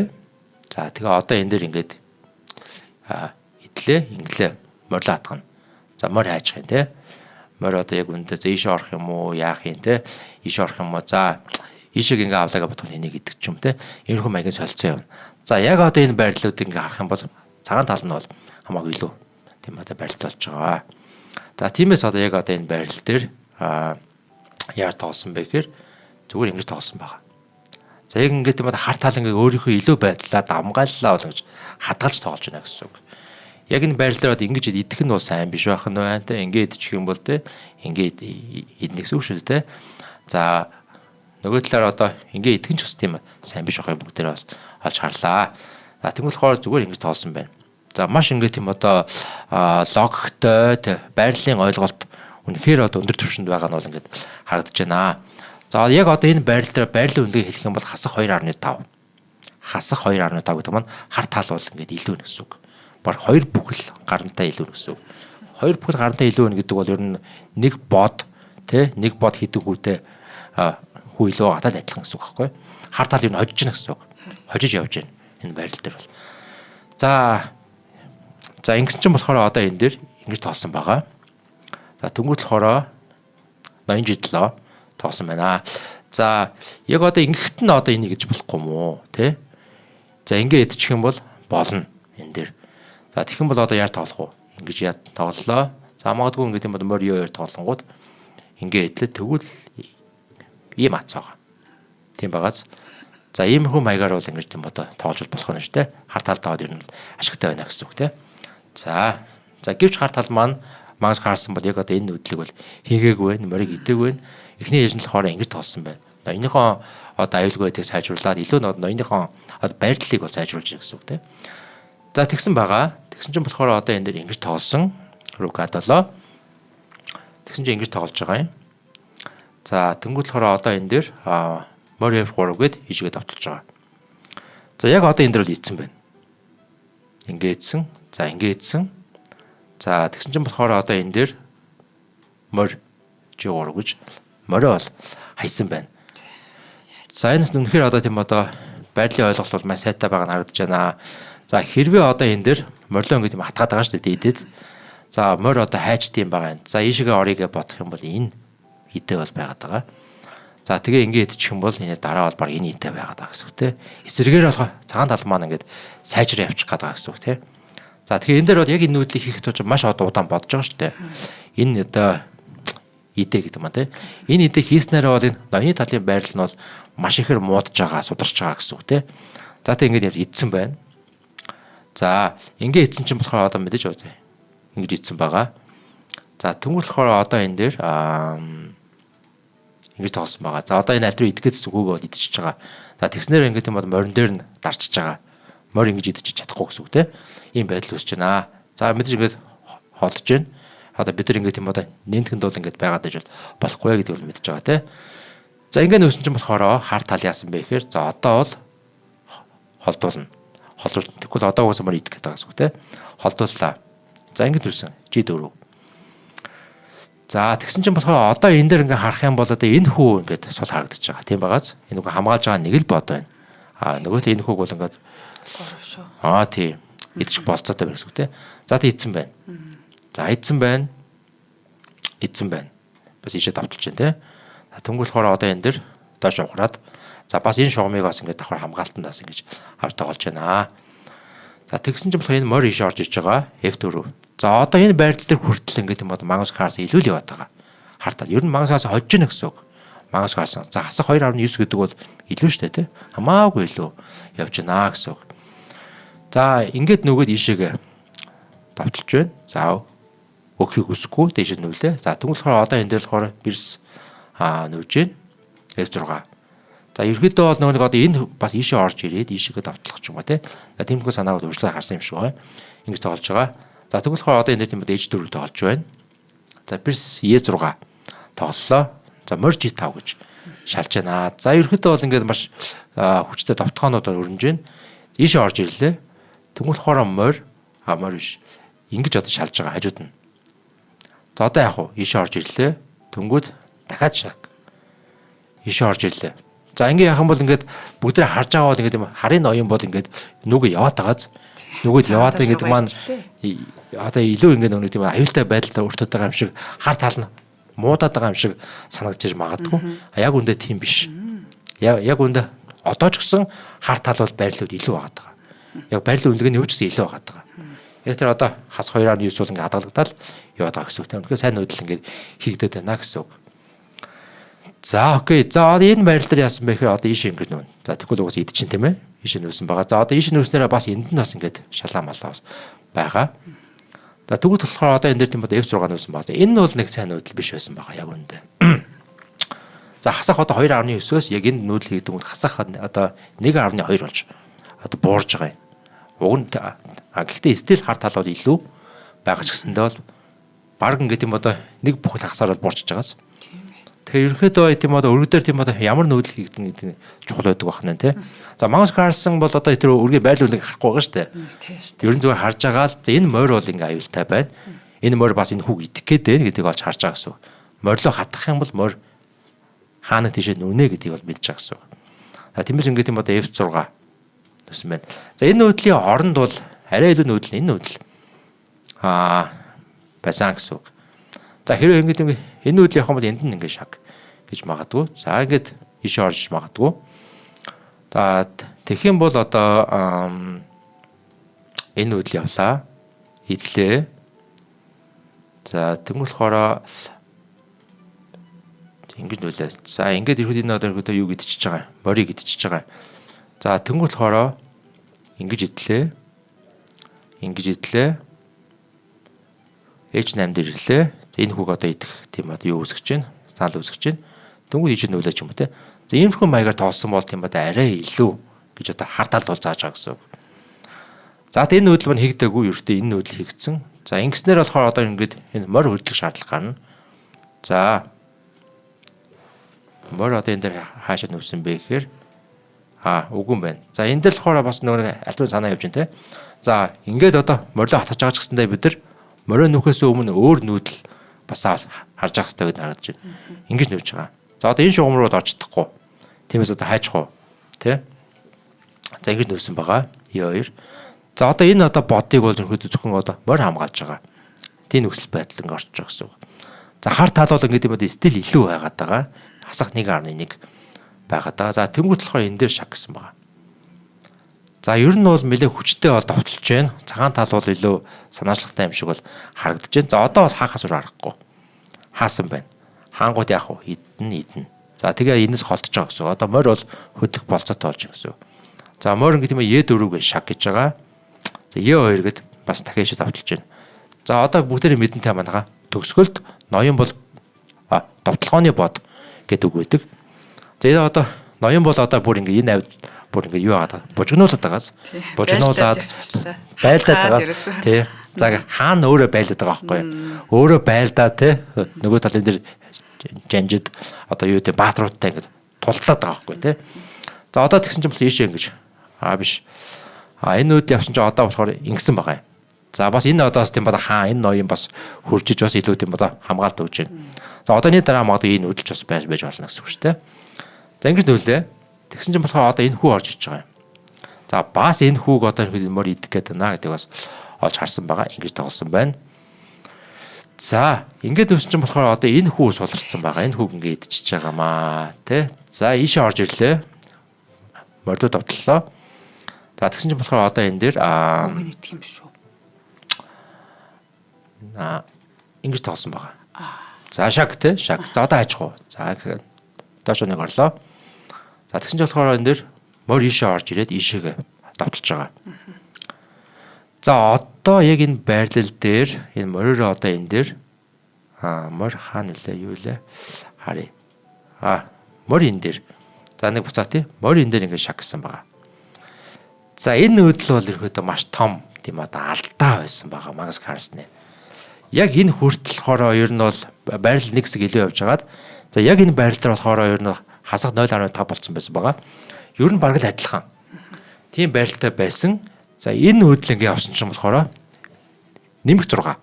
S2: За тэгээ одоо энэ дээр ингэж идлээ, инглээ. Морио атгана. За морио хайчих юм те. Морио одоо яг үүндээ за ийшээ орох юм уу, яах юм те? Ийшээ орох юм уу? За ийшээ ингээ авлага бодох энийг идэх ч юм те. Иймэрхүү маягийн солилцоо юм. За яг одоо энэ байрлалуудыг ингээ харах юм бол цагаан тал нь бол хамаагүй илүү. Тийм одоо байрлал болж байгаа. За тиймээс одоо яг одоо энэ байрлал дээр яаж тоглосон бэ гэхээр зүгээр ингэж тоглосон байгаа. За яг ингээд юм харт тал ингээ өөрийнхөө илүү байдлаа дамгааллаа бол гэж хадгалж тоглож байна гэсэн үг. Яг энэ байрлал дээр одоо ингэж идэх нь бол сайн биш байх нь байна те. Ингээд идчих юм бол те. Ингээд идэх гэсэн үг шүү дээ те. За нөгөө талаар одоо ингээд идэх нь ч бас тийм сайн биш байх бүгд дээр бас олж харлаа. За тэгвэл болохоор зүгээр ингэж тоглосон байна. За маш ингээд тийм одоо логиктой байрлалын ойлголт үнэхээр одоо өндөр түвшинд байгаа нь бол ингээд харагдаж байна. За яг одоо энэ байрлал дээр байрлалын үнэлгээ хэлэх юм бол хасах 2.5. Хасах 2.5 гэдэг маань хар тал бол ингээд илүү нэ гэсэн үг. Баг 2 бүхэл гарантай илүү гэсэн үг. 2 бүхэл гарантай илүү нэ гэдэг бол ер нь нэг бод нэг бод хідэн хүүтэй хүү илүү гадаад адилхан гэсэн үг байхгүй. Хар тал юу хожиж гэнэ гэсэн үг. Хожиж явж байна энэ байрлал дээр бол. За ингэсэн чинь болохоор одоо энэ дээр ингэж тоосон байгаа. За тэнгуут болохоор 80 жилдлээ тоосон байна. За яг одоо ингэхт нь одоо энийг гэж болохгүй мó тий. За ингэ идчих юм бол болно энэ дээр. За тэгэх юм бол одоо яаж тоглох вэ? Ингэж яа тоглолоо. За магадгүй ингэ тийм бол морио тоглонгууд ингэ идлээ тэгвэл ийм ацаага. Тийм багаас. За иймэрхүү маягаар бол ингэж тийм одоо тоглож болох нь шүү дээ. Хар талдаа ер нь ашигтай байна гэсэн үг тий. За гэвч хар тал маань Магнус Карлсон бол яг одоо энэ нүдлийг бол хийгээгүй байна, морийг идээгүй байна. Эхний ээлжинд болохоор ингэж тоолсон байна. Энийхөө одоо аюулгүй байдгийг сайжруулад илүү ноёныхон одоо байрлалыг бол сайжруулж байгаа гэсэн үг тийм. За тэгсэн байгаа. Тэгсэн чинь болохоор одоо энэ дээр ингэж тоолсон. Рукадолоо. Тэгсэн чинь ингэж тоглож байгаа юм. За тэнгуүл болохоор одоо энэ дээр Морио F3 гээд хийжгээд авталж байгаа. За яг одоо энэ дээр л ийдсэн байна. Ингээдсэн. За ингээдсэн. За тэгсэн чинь болохоор одоо энэ дээр Морио G3 гэж Морио бол хайсан байна. За энэс үнэхээр одоо тийм одоо байрлалын ойлголт бол маш сайтай байгаа нь харагдаж байна. За хэрвээ одоо энэ дээр Морио гэдэг юм хатгаад байгаа шүү дээ идээд. За Морио одоо хайчт юм байгаа юм. За ийшээгээ орёгээ бодох юм бол энэ идэ бол байгаад байгаа. За тэгээ ингээд идчих юм бол энэ дараа бол баг энэ идэ байгаад байгаа гэсэн үг те. Эсрэгээр болох цагаан тал маань ингээд сайжраа явчих гээд байгаа гэсэн үг те. За тэгэхээр энэ дээр бол яг энэ нүүдлийг хийх тул маш удаан бодож байгаа шүү дээ. Энэ одоо идэ гэдэг юм те. Энэ идэ хийснээр бол энэ ноёны талын байрлал нь бол маш ихээр муудаж байгаа, сударч байгаа гэсэн үг те. За тэг ингээд идсэн байна. За ингээд идсэн чинь болохоор одоо мэдээж байгаа. Ингээд идсэн байгаа. За тэнгуүл болохоор одоо энэ дээр ингэж тоолсон байгаа. За одоо энэ аль руу идэхэд зүгөөгөө идчихэж байгаа. За тэгснээр ингээд юм бол морин дээр нь дарчиж байгаа. Морин ингэж идчих чадахгүй гэсэн үг те. Ийм байдал үүсэж байна. За мэдээж ингээд холдож байна. Одоо бид нар ингээд юм одоо нэнтгэнд бол ингээд байгаад иж болохгүй гэдэг бол мэдж байгаа те. За ингээд нөөсөн чинь болохоор хар тал яасан бэ гэхээр за одоо бол холдуулна. Холдуулна. Тэгвэл одоо угаасаа морин идэх гэдэг гэсэн үг те. Холдууллаа. За ингээд үүсэн. G4. За тэгсэн чинь болохоор одоо энэ дээр ингээ харах юм бол одоо энэ хүү ингээд сул харагдаж байгаа. Тийм багаз. Энэ үг хамгаалж байгаа нэг л бод байна. Нөгөөтэй энэ хүүг бол ингээд шүү. Тийм. Идчих болцоотой байх шүү те. За тэг идсэн байна. За идсэн байна. Идсэн байна. Бас ижээ давталж байна те. Тэнгүүл болохоор одоо энэ дээр доош ухраад за бас энэ шугамыг бас ингээд давхар хамгаалтандаас ингэж авч тоглож байна. За тэгсэн чинь болохоор энэ морь иш орж иж байгаа. F4. За одоо энэ байрлал дээр хүртэл ингээд юм бол Магнус Карлсон илүү л яваад байгаа. Хартаа. Ер нь Магнус Карлсон хожиж гэнэ гэсэн үг. Магнус Карлсон. За хасах 2.9 гэдэг бол илүү шүү дээ тий. Хамаагүй илүү явж байна гэсэн үг. За ингээд нөгөөд ишээгээ давталж байна. За өгөхийг хүсэхгүй дээш нүүлээ. За тэгвэл болохоор одоо энэ дээр болохоор бирс нүүж байна. F6. За ерөөдөө бол нөгөө одоо энэ бас ийшээ орж ирээд ийшээгээ давтлах ч юм уу те. Тиймэрхүү санааг өөрчлөлт харсан юм шиг байна. Ингэж тоглож байгаа. За тэгвэл одоо энэ тийм H4-ийг тоглож байна. За Пирс E6 тоглолоо. За морж E5 гэж шалж байна. За ерөөдөө бол ингээд маш хүчтэй давтгаануудаар өрнөж байна. Ийшээ орж ирлээ. Тэгвэл морь биш. Ингэж одоо шалж байгаа хажууд нь. За одоо яах вэ? Ийшээ орж ирлээ. Тэнгүүд дахиад шаг. Ийшээ орж ирлээ. За ингээ яах юм бол ингээд бүгдээ харж байгаа бол ингээд юм харын ноён бол ингээд нүгэ яваад байгааз нүгэд яваад ингээд маань одоо илүү ингээд нөгөө тийм аюултай байдалтай өртөд байгаа юм шиг хар тал нь муудаад байгаа юм шиг санагдаж магадгүй. Яг үндэ тийм биш. Яг үндэ одоо ч гэсэн хар тал бол байрлалууд илүү байгаа даа. Яг байрлал үнэлгээний хувьд ч илүү байгаа даа. Яг тэр одоо хас 2.9 бол ингээд хадгалагдаад яваад байгаа гэсэн үг. Тэгэхээр сайн нүүдэл ингээд хийгдэд байна гэсэн үг. За окей. За энэ байрал дээр яасан бэ гэхээр одоо ийш ингэж нүүн. За тэгвэл угсаа идчин тийм ээ. Ийш нүүсэн байгаа. За одоо ийш нүүснээрээ бас энд нь бас ингэж шалаа малаа байгаа. За тэгвэл болохоор одоо энэ дээр тийм одоо F6 нүүсэн байгаа. Энэ нь бол нэг сайн нүүдэл биш байсан байгаа яг үүндээ. За хасах одоо 2.9-өөс яг энэ нүүдэл хийдэг нь хасах одоо 1.2 болж одоо буурж байгаа юм. Уг нь гэхдээ стил хар тал бол илүү байгаа ч гэсэндээ бол баг ингээд юм одоо нэг бүхэл хасаар бол буурч байгаас. Тэгэхээр ерөнхийдөө тийм одоо өргөдөр тийм одоо ямар нүүдэл хийгдэн гэдэг нь чухал байдаг байна тий. За Magnus Carlsen бол одоо тэр өргөний байрлуулыг харахгүй байгаа шүү дээ.
S1: Тийм шүү дээ.
S2: Ерөн зүгээр харж байгаа л энэ морь бол ингээ аюултай байна. Энэ морь бас энэ хүүг идэх гээд байна гэдгийг олж харж байгаа гэсэн. Морилоо хатах юм бол морь хаана тийшээ нүнэ гэдгийг бол мэдж байгаа гэсэн. За тиймээс ингээ тийм одоо F6 гэсэн байна. За энэ нүүдлийн оронд бол арай илүү нүүдэл энэ нүүдэл байсан гэсэн үг. За хэрэв ингэ энэ нүүдэл явах юм бол энд нь ингэ шаг гэж магадгүй. За ингээд ишээ орж магадгүй. За тэгэх юм бол одоо энэ нүүдэл явлаа. Идлээ. За тэгвэл болохоор ингэж нүүлээ. За ингээд ирэхэд энэ одоо юу гэдчихэж байгаа. Морийг гэдчихэж байгаа. За тэгвэл болохоор ингэж идлээ. Ингэж идлээ. H8 дээр ирлээ. Энэ хүүг одоо идэх тийм одоо юу үсгэж байна? Цаал үсгэж байна. Тэнгүүд ичэд нүүлээч юм уу те. За иймэрхүү маягаар тоолсон бол тийм одоо арай илүү гэж одоо хар тал бол зааж байгаа гэсэн үг. За энэ нүүдэл маань хийгдээгүй ердөө энэ нүүдэл хийгдсэн. За ингэснээр болохоор одоо ингээд энэ морь хөрдлөх шаардлага гарна. За морь одоо энэ дээр хаашаа нүүсэн бэ гэхээр үгүй юм байна. За энэ дээр болохоор бас нөгөө альтгүй санаа явж байна те. За ингээд одоо морилоо хатгаж байгаа ч гэсэндээ бид нар морь нөхөөс өмнө өөр нүүдэл бас харж авах хэрэгтэй гэж харагдаж байна. Ингэж нүүж байгаа. За одоо энэ шугам руу орж чадахгүй. Тиймээс одоо хайчих уу? Тэ? За ингэж нүүсэн байгаа. E2. За одоо энэ одоо бодыг бол зөвхөн одоо морь хамгаалж байгаа. Тийм нөхцөл байдал ингэ орж байгаа гэсэн үг. За хар тал бол ингэ тийм одоо стил илүү байгаад байгаа. Хасах 1.1 байгаад байгаа. За тэнгуут болохоор энэ дээр шаг гэсэн байгаа. За ер нь бол нэлээ хүчтэй бол довтлж байна. Цагаан тал бол илүү санаачлагтай юм шиг бол харагдаж байна. За одоо бас хаахаас өөр аргагүй. Хаасан байна. Хаангууд яах вэ? Идэн. За тэгээ энэс холдож байгаа гэсэн. Одоо морь бол хөдлөх болцоотой болж байгаа гэсэн. За морь ингэ тийм E4-г шаг гэж байгаа. За E2 гэд бас дахиад ишээ довтлж байна. За одоо бүгдээрээ мэдэнтэй манайха төгсгөлд ноён бол довтлогооны бод гэдэг үг байдаг. За энэ одоо ноён бол одоо бүр ингэ энэ авд бүр ингэ юу яагаад бужигнуулаад байгаас бужигнуулаад байлдаад байгаа тий. За хаана өөрөө байлдаад байгаа байхгүй юу? Өөрөө байлдаа тий. Нөгөө талын дээр жанжид одоо юу гэдэг баатруудтай ингэ тултаад байгаа байхгүй тий. За одоо тэгсэн чинь бол ийшээ ингэж биш. Энэ үед явсан чинь одоо болохоор ингэсэн байгаа юм. За бас энэ одоос тийм бод энэ ноён бас хуржиж бас илүү тийм бод хамгаалт өгч байна. За одооний дараа магадгүй энэ үдэлж бас байж болно гэсэн үг шүү дээ. За ингэж нүүлээ. Тэгсэн чинь болохоор одоо энэ хүү орж иж байгаа юм. За бас энэ хүүг одоо морь идэх гээд байна гэдэг бас олж харсан байгаа. Ингэж тоглосон байна. За ингэж нүүсэн чинь болохоор одоо энэ хүү суларсан байгаа. Энэ хүүг ингэ идчихэж байгаамаа тий. За ийшээ орж ирлээ. Морьдоо довтлоо. За тэгсэн чинь болохоор одоо энэ дээр
S1: үгүй идэх юм биш үү?
S2: ингэж тоглосон байгаа. За шаг тий шаг. За одоо хайчих уу. За доош нэг орлоо. За тэгсэн чинь болохоор энэ дээр морь ийшээ орж ирээд ийшээгээ довтлж байгаа. За одоо яг энэ байрлал дээр энэ морьроо одоо энэ дээр морь хаана нэлээ юу лээ харъя. Морь энэ дээр. За нэг буцаа тий. Морь энэ дээр ингээд шаг гэсэн байгаа. За энэ нүүдэл бол ерөөдөө маш том тийм одоо алдаа байсан байгаа Магнус Карлсен. Яг энэ хүртэл болохоор ер нь бол байрал 1 хэсэг илүү явж байгаад за яг энэ байрал дээр болохоор ер нь хасах 0.5 болцсон байсан байгаа. Ер нь бараг л адилхан. Тийм байралтай байсан. За энэ нүүдэл ингээд явсан чинь болохоор нэмэх 6.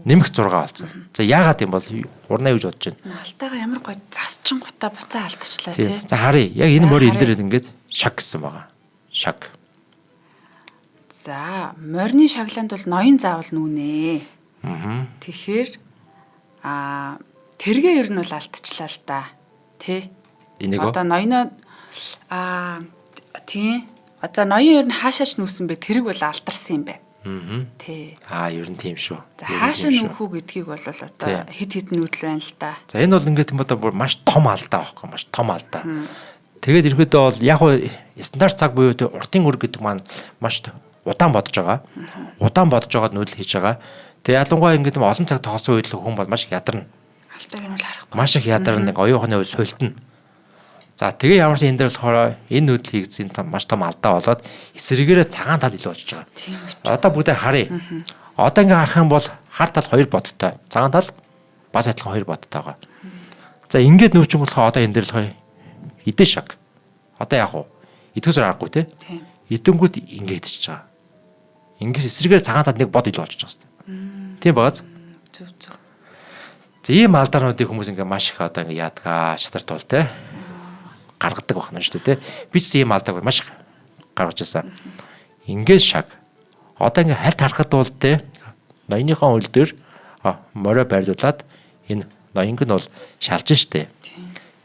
S2: Нэмэх 6 болсон. За яагаад юм бол урнаа юу гэж бодож байна?
S1: Алтайгаа ямар гоё засчин гутаа буцаа алдчихлаа тий.
S2: За харъя. Яг энэ морь энэ дээр ингээд шаг гэсэн байгаа. Шаг.
S1: За морины шаглаанд бол ноён заавал нүүнэ. Тэгэхээр тэргээ ер нь бол алдчихлаа л да. Тэ.
S2: Энийг
S1: одоо ноёноо тий. Одоо ноён ер нь хаашаач нүүсэн бэ? Тэрэг бол алдарсан юм байна. Тий.
S2: Ер нь тийм шүү.
S1: За хаашаа нүүх үү гэдгийг бол одоо хид нүүдэл байна л да.
S2: За энэ бол ингээд юм одоо бүр маш том алдаа байхгүй маш том алдаа. Тэгээд ерөөдөө бол яг уу стандарт цаг буюу уртын өр гэдэг маань маш удаан бодож байгаа. Удаан бодож байгаад нүүдэл хийж байгаа. Тэгээд ялангуяа ингээд олон цаг тоглосон үед л хүн бол маш их ядарна.
S1: Алтайг нь бол харахгүй.
S2: Маш их ядарна нэг оюухны үе суйлтна. За тэгээ ямарсан энэ дээр болохоор энэ нүүдэл хийгдсэн маш том алдаа болоод эсрэгээрээ цагаан тал илүү очиж байгаа. Одоо бүгдээ харъя. Одоо ингээ харах юм бол хар тал 2 бодтой. Цагаан тал бас адилхан 2 бодтой байгаа. За ингээд нүүчин болохоор одоо энэ дээр болохоор идэ шаг. Одоо яах вэ? Идэхсээр аргагүй те. Идэнгүүд ингээд идчихэж байгаа. Ингээс эсрэгээр цагаан тал нэг бод илүү очиж байгаа хэвээр. Тийм бааз.
S1: Зүг зүг.
S2: За ийм алдарнуудыг хүмүүс ингээ маш их одоо ингээ яадаг шатарт бол те. Гаргадаг байна шүү дээ. Би ч ийм алдааг маш гаргаж ирсэн. Ингээд шаг. Одоо ингээд хальт харахад бол те ноёныхон хөл дээр морио байрлуулад энэ ноёнг нь бол шалж штэ.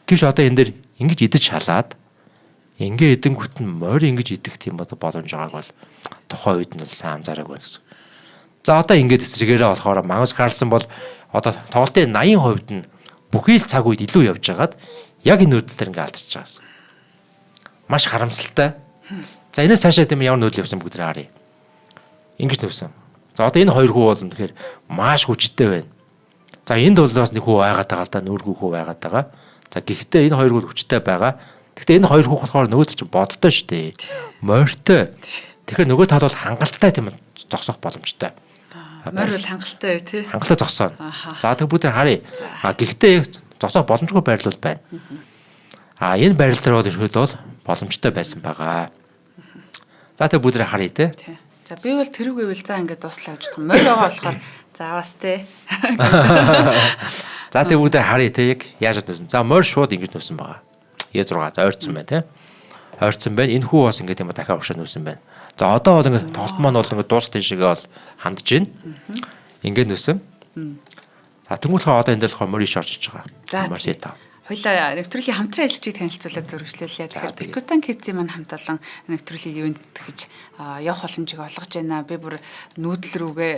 S2: Гэвч одоо энэ дээр ингэж идэж шалаад ингээ эдэнгүүт нь морио ингэж идэх тийм одоо боломж байгааг бол тухайн үед нь л сайн анзаараагүй гэсэн. За одоо ингээд эсрэгээрээ болохоор Магнус Карлсен бол одоо тоглолтын 80% нь бүхий л цаг үед илүү явж байгаад яг энэ нүүдэл дээр ингээ алдчихж байгаа гэсэн. Маш харамсалтай. За энэс цаашаа тийм ямар нүүдэл явсан бүгд харъя. Ингэж нүүсэн. За одоо энэ хоёр хүү бол үнэхээр маш хүчтэй байна. За энд бол бас нэг хүү байгаад байгаа л да нүүргүү хүү байгаад байгаа. За гэхдээ энэ хоёр хүү хүчтэй байгаа. Гэхдээ энэ хоёр хүү болохоор нөгөө чинь бодтой шүү дээ. Морьтой. Тэгэхээр нөгөө тал бол хангалттай тийм зогсох боломжтой.
S1: Морь бол хангалттай тий.
S2: Хангалттай зогсоо. За тэг бүгд харъя. Гэхдээ зогсоох боломжгүй байрлал байна. Энэ байрлал дээр бол ихэд бол боломжтой байсан байгаа. За тэг бүгд харъя те.
S1: За би бол тэрэг гэвэл за ингээд дуслаа гэж байна. Морь байгаа болохоор заавас те.
S2: За тэг бүгд харъя те яг яаж нүүсэн. За морь шууд ингэж нүүсэн байгаа. Е6 за ойрцсон байна те. Ойрцсон байна. Энэ хүү бас ингээд юм дахиад уушаа нүүсэн байна. За одоо бол ингээд тоглолт маань бол ингээд дууссан шигээ бол хандж байна. Ингээд нүүсэн. За тэмүүлхээ одоо энэ дээр болохоор морь иш орчиж байгаа. Маш яа.
S1: Хоёлаа нэвтрүүлгийн хамтран ажиллагчийг танилцуулаад өргөжлүүлье. Тэгэхээр Bikutan Kids-ийн маань хамт олон нэвтрүүлгийг ивент гэж явах боломжийг олгож байна. Би бүр нүүдэл рүүгээ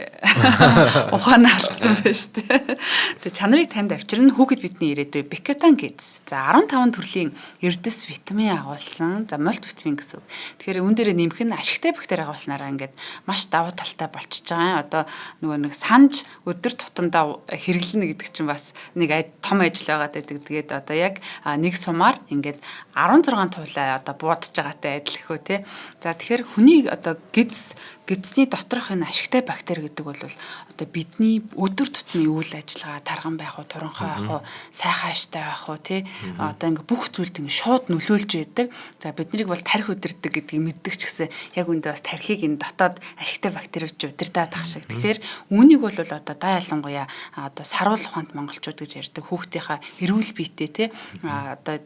S1: ухаанаа алдсан байна шүү дээ. Тэгээ чанарыг танд авчирна хүүхэд бидний ирээдүй Bikutan Kids. За 15 төрлийн эрдэс витамин агуулсан. За мультивитамин гэсэн үг. Тэгэхээр үүн дээрээ нэмэх нь ашигтай бактери агуулснараа ингээд маш давуу талтай болчихж байгаа. Одоо нөгөө нэг санж өдөр тутамдаа хэрэглэнэ гэдэг чинь бас нэг том ажил байгаад байдаг. Тэгээд одоо яг нэг сумаар ингээд 16 туулаа одоо буудаж байгаатай адилхөө тий. За тэгэхээр хүний одоо гидсний доторх энэ ашигтай бактери гэдэг бол одоо бидний өдөр тутмын үйл ажиллагаа тарган байх уу, туранхай байх уу, сайхан аштай байх уу тий. Одоо ингээд бүх зүйлд ингээд шууд нөлөөлж байдаг. За биднийг бол тархи удирддаг гэдгийг мэддэг ч гэсэн яг үндэ бас тархийг энэ дотоод ашигтай бактериуд удирдах шиг. Тэгэхээр үүнийг бол одоо даа ялангуяа одоо саруул ухаанд монголчууд гэж ярьдаг хүүхдийнхаа эрүүл биетэй тий. Одоо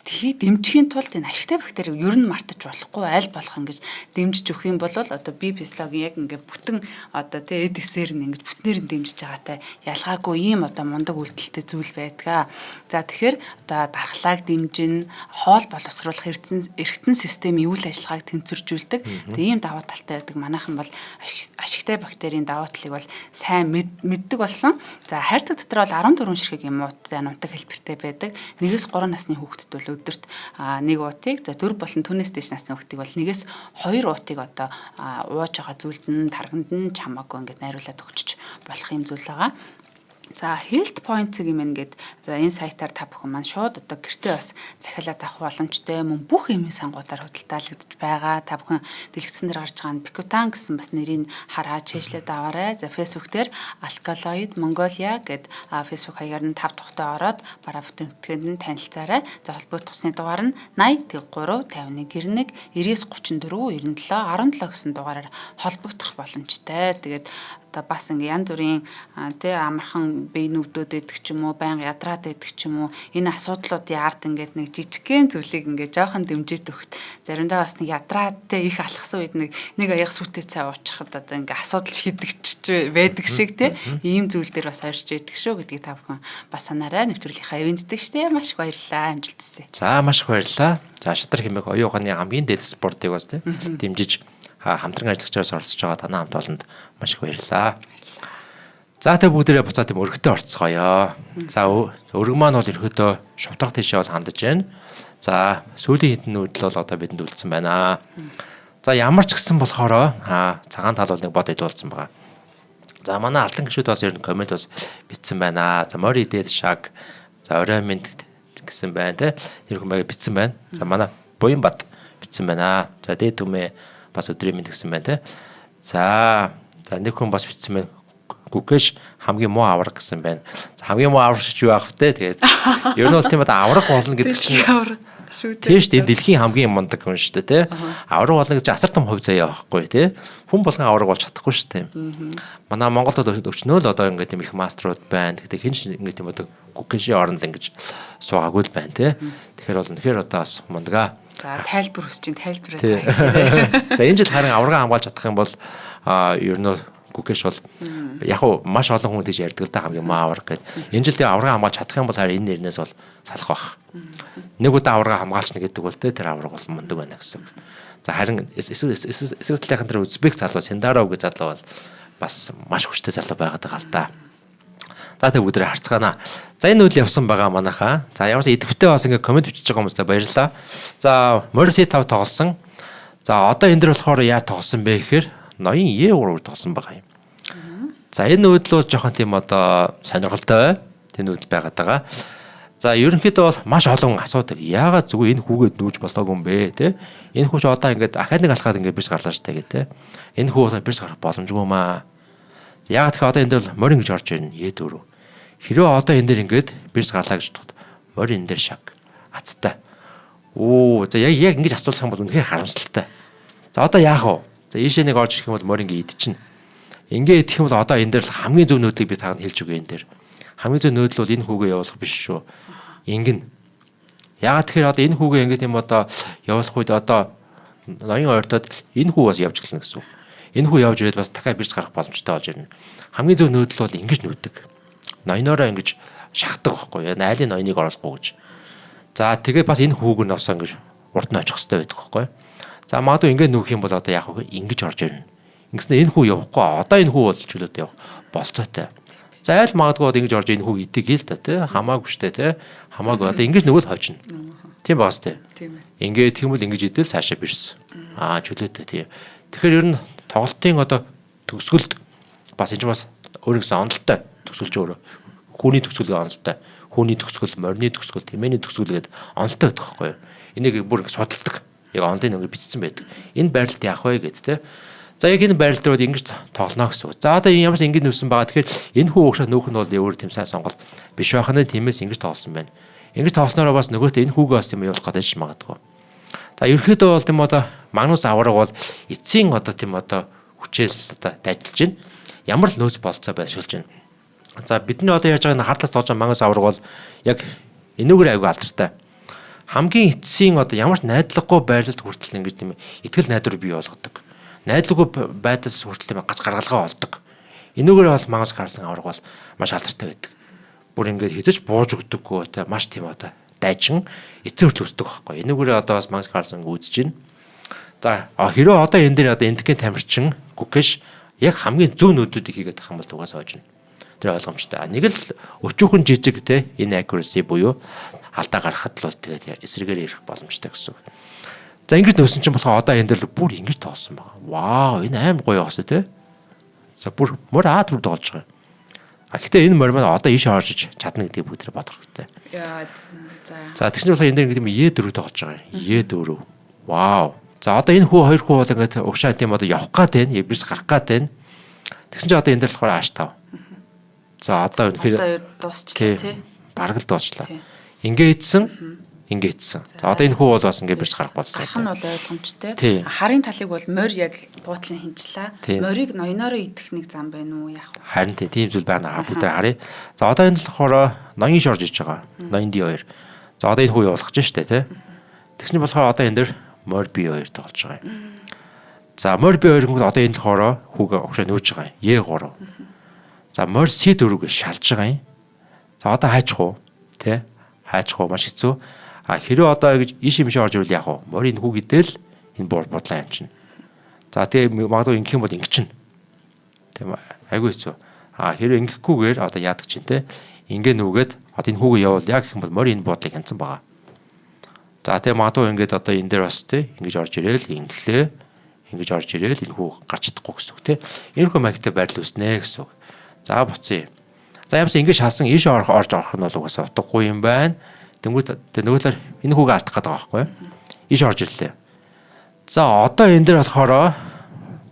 S1: дэмжихийн тулд энэ ашигтай бактерийг ер нь мартаж болохгүй аль болох ингэж дэмжиж өгөх юм бол одоо би физиологийн яг ингээд бүтэн одоо тэ эдисээр нь ингэж бүтнээр нь дэмжиж байгаатай ялгаагүй ийм одоо мундаг үйлдэлтэй зүйл байдгаа. За тэгэхээр одоо дархлааг дэмжин, хоол боловсруулах эргэтэн системийн үйл ажиллагааг тэнцвэржүүлдэг. Тэгээ ийм давуу талтай байдаг. Манайхан бол ашигтай бактерийн давуу талыг бол сайн мэддэг болсон. За хайрцаг дотор бол 14 ширхэг иммунтай нунтаг хэлбэртэй байдаг. 1-3 насны хүүхдэд бол өдөрт нэг уутыг за 4 болон түүнээс дээш насны хүүхдийг бол 1-2 уутыг одоо ууж байгаа зүйлд нь тарганд нь чамаагүй ингээд найруулад өгчөж болох юм зүйл байгаа. За health point-ийг юм ингээд за энэ сайтаар та бүхэн маань шууд одоо гэртээ бас захиалаад авах боломжтой мөн бүх эмийн сангуудаар худалдаалагдж байгаа. Та бүхэн дэлгэцэн дээр гарч байгаа Bikutan гэсэн бас нэрийг хараад чэйжлээд аваарай. За Facebook дээр Alkaloid Mongolia гэд Facebook хаягаар нь 5 тухтай ороод бараа бүтээгдэхүүнд нь танилцаарай. За холбоот тусны дугаар нь 80 3 51 91 99 34 97 17 гэсэн дугаараар холбогдох боломжтой. Тэгээд одоо бас ингээ янз бүрийн тий амархан бие нүвдүүд идэх ч юм уу, байнга ядраад идэх ч юм уу, энэ асуудлуудын ард ингээд нэг жижигхэн зүйлийг ингээ жоохон дэмжиж өгөхт заримдаа бас нэг ядраад тий их алхсан үед нэг аяга сүтээ цай уучихад одоо ингээ асуудал шийдэгч байдаг шиг тий ийм зүйл дээр бас ойрч идэх шүү гэдгийг та бүхэн бас санаарай. Нэвтрүүлгийнхаа эвэнтдэг штэ маш их баярлалаа. Амжилт хүсье.
S2: За маш их баярлалаа. За Шатрын хэмээх оюуганы хамгийн дээд спортыг бас тий дэмжиж хамтран ажиллагчаас оролцож байгаа танай хамт олонд маш их баярлалаа. За тэ бүгдээрээ буцаад тийм өргөтөө орцгоё. За өргөн маань бол ерөөдөө шувтах тийшээ бол хандаж байна. За сүүлийн хэдэн нүүдэл бол одоо бидэнд үлдсэн байна. За ямар ч гэсэн болохоор цагаан тал бол нэг бод идүүлсэн байгаа. За манай алтан гişүүд бас ер нь комент бас бичсэн байна. За мори дээд шаг. За орой минь гэсэн байна те. Тэр хүмүүс бичсэн байна. За манай буян бат бичсэн байна. За дээд түмээ бас өдрийн минь гэсэн байна те. За нэг хүн бас бичсэн байна. Гүкэш хамгийн муу авраг гэсэн байна. Хамгийн муу авраг шүү яах вэ? Тэгээд ер нь бол тийм авраг болно гэдэг чинь тийм шүү дээ. Дэлхийн хамгийн мундаг хүн шүү дээ, тий. Авраг болно гэж асар том хувь заяа байхгүй, тий. Хүн болгон авраг болж чадахгүй шүү дээ. Манай Монголд өчнөө л одоо ингээд тийм их мастерууд байна. Тэгтээ хин ч ингээд тийм одоо гүкэшийн оронд ингэж суугаагүй л байна, тий. Тэгэхээр одоо бас мундаг.
S1: За тайлбар хүсэж чинь тайлбараа
S2: тайлбараа. За энэ жил харин аврагаа хамгаалж чадах юм бол ер нь гүкэш бол яг уу маш олон хүн тийж ярьдаг л да хамгийн муу авраг гэдэг. Энэ жил тэгээ аврагаа хамгаалж чадах юм бол харин энэ нэрнээс бол салах байх. Нэг удаа аврагаа хамгаалчихна гэдэг бол тэр авраг бол мундаг байна гэсэн үг. За харин эсрэг талынхан тэр Узбек залуу Синдаров гэж залуу бол бас маш хүчтэй залуу байгаад байгаа л да. За тэг бүгдээ харцгаана. За энэ үйл явсан байгаа манайхаа. За ямарс идэвхтэй бас ингээ комент бичиж байгаа хүмүүстээ баярлалаа. За Морси 5 тоглосон. За одоо энэ дөр болохоор яа тоглосон бэ гэхээр ноён Е3 тоглосон байгаа юм. За энэ нүүдэл бол жоохон тийм одоо сонирхолтой тийм нүүдэл байгаад байгаа. За ерөнхийдөө бол маш олон асуудаг. Яагаад зүгээр энэ хүүгээд нүүж болоогүй юм бэ те? Энэ хүүч одоо ингээд ахаад нэг алхаад ингээд бирс гарлаа штэ гэх те. Энэ хүү бирс гарах боломжгүй маа. Яагаад тэгэхээр одоо энэ дээр морин гэж орж ирнэ Е4. Хэрвээ одоо энэ дээр ингээд бирс гарлаа гэж бодоход морин энэ дээр шаг ацтай. За яг ингэж асуулах юм бол үнэхээр харамсалтай. За одоо яах вэ? За ийшээ нэг орж ирэх юм бол морин ингээд идчихнэ. Ингээ идэх юм бол одоо энэ дээр л хамгийн зөв нөөдлийг би танд хэлж өгье энэ дээр. Хамгийн зөв нөөдөл бол энэ хүүгээ явуулах биш шүү. Ингэн. Яагаад тэгэхээр одоо энэ хүүгээ ингээд юм одоо явуулах үед одоо ноён ойртоод энэ хүү бас явж гэлнэ гэсэн үг. Энэ хүү явж ирээд бас дахиад бирс гарах боломжтой болж ирнэ. Хамгийн зөв нөөдөл бол ингэж нүүдэг. Ноёноороо ингэж шахдаг байхгүй юу? Айлын ноёныг оруулахгүй гэж. За тэгээд бас энэ хүүг нь осоо ингэж урд нь очих хэрэгтэй байдаг байхгүй юу? За магадгүй ингэ нүүх юм бол одоо яах вэ? Ингэж орж ирнэ. Ингэснээр энэ хүү явахгүй. Одоо энэ хүү бол чөлөөтэй явах болцоотой. За айл магадгүй ингэж орж энэ хүү идэг л та тий хамаагүй штэ тий хамаагүй одоо ингэж нөгөө л хойчно. Тийм байгаас тий. Ингээд тэгмэл ингэж идэл цаашаа бирс. Чөлөөтэй тий. Тэгэхээр ер нь тоглолтын одоо төгсгөлд бас энэ бас өөр нэгэн онолтой төгсгөлж өөрөө. Хүүний төгсгөл онолтой. Хүүний төгсгөл, морины төгсгөл, тэмээний төгсгөл гэдэг онолтой байдаг байхгүй юу? Энийг бүр ингэ судалдаг. Яг онлайн ингэ бичсэн байдаг. Энэ байрлалд яах вэ гэдэг тий. За яг энэ байрал дээр ингэж тоглоно гэсэн үг. За одоо ямарс ингэ нүүсэн байгаа. Тэгэхээр энэ хүү уушаа нүүх нь бол өөр тийм сайн сонголт биш байхны тиймээс ингэж тоглосон байна. Ингэж тоглосноор бас нөгөөтөө энэ хүүгээ бас тийм явуулах гэдэг ч магадгүй. За ерөөхдөө бол тийм одоо Магнус авраг бол эцсийн одоо тийм одоо хүчээл одоо дайжилж байна. Ямар л нөөц болцоо байшуулж байна. За бидний одоо яаж байгаа хардлаас тоож байгаа Магнус авраг бол яг энүүгээр аягүй алдартай. Хамгийн эцсийн одоо ямар ч найдлагагүй байрлалд хүртэл ингэж тийм итгэл найдвар бий болгодог. Найдлагагүй байдалд хүртэл юм гац гаргалгаа олдог. Энүүгээр бол Магнус Карлсон авраг бол маш алдартай байдаг. Бүр ингээд хизэж бууж өгдөггүй те маш тийм одоо дайчин эцэг хүртэл өсдөг байхгүй. Энүүгээр одоо бас Магнус Карлсон үзэж байна. За хэрвээ одоо энэ дээр одоо энтгийн тамирчин Гүкэш яг хамгийн зөв нөөдүүдийг хийгээд авах юм бол угаасаа хожно. Тэр ойлгомжтой. Нэг л өчүүхэн жижиг те энэ accuracy буюу алдаа гаргахад л бол тэгээд эсрэгээр ирэх боломжтой гэсэн үг. За ингэж нөөсөн чинь болохоо одоо энэ дээр бүр ингэж тоосон байгаа. Вау, энэ аим гоё яасан тий. За бүр мөр аад бүр тоглож байгаа. Гэхдээ энэ морь маань одоо ийш орж чадна гэдгийг бүгд бодох хэрэгтэй.
S1: Яа
S2: За
S1: за.
S2: тэгсэн чинь болохоор энэ дээр ингээд Е4 тоглож байгаа юм. Е4. Вау. За одоо энэ хүү хоёр хүү бол ингээд угшаа тийм одоо явах гад байна. Эбрис гарах гад байна. Тэгсэн чинь одоо энэ дээр болохоор H5. За одоо үнэхээр
S1: дуусчлаа тий.
S2: Бараг л дуусчлаа. Ингээ ийдсэн. Ингээ ийдсэн. За одоо энэ хүү бол бас ингээ бирс гарах боллоо.
S1: Гарах нь бол ойлгомжтой. Харын талыг бол морь яг буудлын хинжлаа. Морийг ноёноороо идэх нэг зам байна уу яах вэ?
S2: Харин тийм зүйл байна. Бүгд харъя. За одоо энэ болохоор ноён шорж иж байгаа. Ноён D2. За одоо энэ хүү явуулах гэж штэ тий. Тэгсний болохоор одоо энэ дээр морь B2 тоглож байгаа юм. За морь B2 гэнэ одоо энэ болохоор хүүгээ огшоо нөөж байгаа юм. E3. За морь C4-г шалж байгаа юм. За одоо хайчих уу? Тий? Хайчих уу? Маш хэцүү. Хэрэв одоо ингэж иш юм шиг орж ирвэл яах вэ? Морь энэ хүү гэдэл энэ бодлоо юм чинь. За тэгээ магадгүй ингэх юм бол ингэ чинь. Тийм айгүй хэцүү. Хэрэв ингэхгүйгээр одоо яадаг чинь те. Ингээ нүгээд одоо энэ хүүгээ явуул яг гэх юм бол морь энэ бодлыг хянсан байгаа. За тэгээ магадгүй ингээд одоо энэ дээр бас те ингэж орж ирээл инглээ. Ингэж орж ирээл энэ хүү гарч чадахгүй гэсэн үг те. Энэ хүү магтай байрлал үснэ гэсэн үг. За буцъя. За ямс ингэж шалсан иш орж орох нь бол угаасаа утгагүй юм байна. Тэнгүүд нөгөө талаар энэ хүүгээ алдах гэдэг байгаа байхгүй юу? Иш орж ирлээ. За одоо энэ дээр болохоор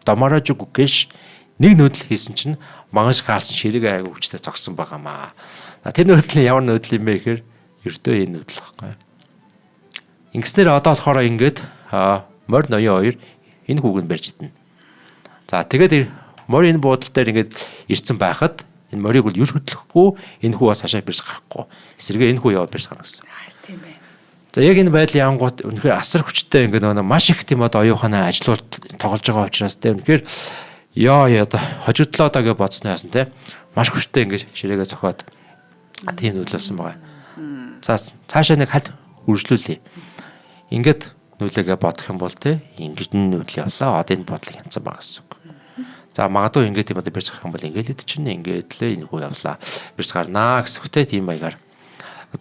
S2: Домаражу Гукеш нэг нөөдөл хийсэн чинь Магнус Карлсон ширэг айгу хүчтэй зогсон байгаамаа. Тэр нөөдөл нь ямар нөөдөл юм бэ гэхээр ердөө энэ нөөдөл байхгүй юу? Ингэснээр одоо болохоор ингээд морь ноён хоёр энэ хүүгэнд барьж идэнэ. За тэгээд морь энэ буудал дээр ингээд ирцэн байхад энэ морийг бол юус хөдлөхгүй энэ хүү бас хашаа бирс гарахгүй. Эсрэгээ энэ хүү яваад бирс гарна гэсэн.
S1: Тийм байна.
S2: За яг энэ байдлын янгууд үнэхээр асар хүчтэй ингээд нөгөө маш их тийм одоо оюуханаа ажилуулт тоглож байгаа учраас те үнэхээр яа одоо хожигдлоо даа гэж бодсноо яасан те маш хүчтэй ингээд ширээгээ зохиод тийм нөлөөлсөн байгаа. За цаашаа нэг хал үржлүүлээ. Ингээд нөлөөгээ бодох юм бол те ингэж нөлөө явлаа. Одоо энэ бодлыг хянсан байгаа гэсэн үг. За магадгүй ингээд юм одоо бирс гарах юм бол ингээд л чинь ингээд л энэ хүү явлаа. Бирс гарнаа гэсэн үгтэй тийм маягаар.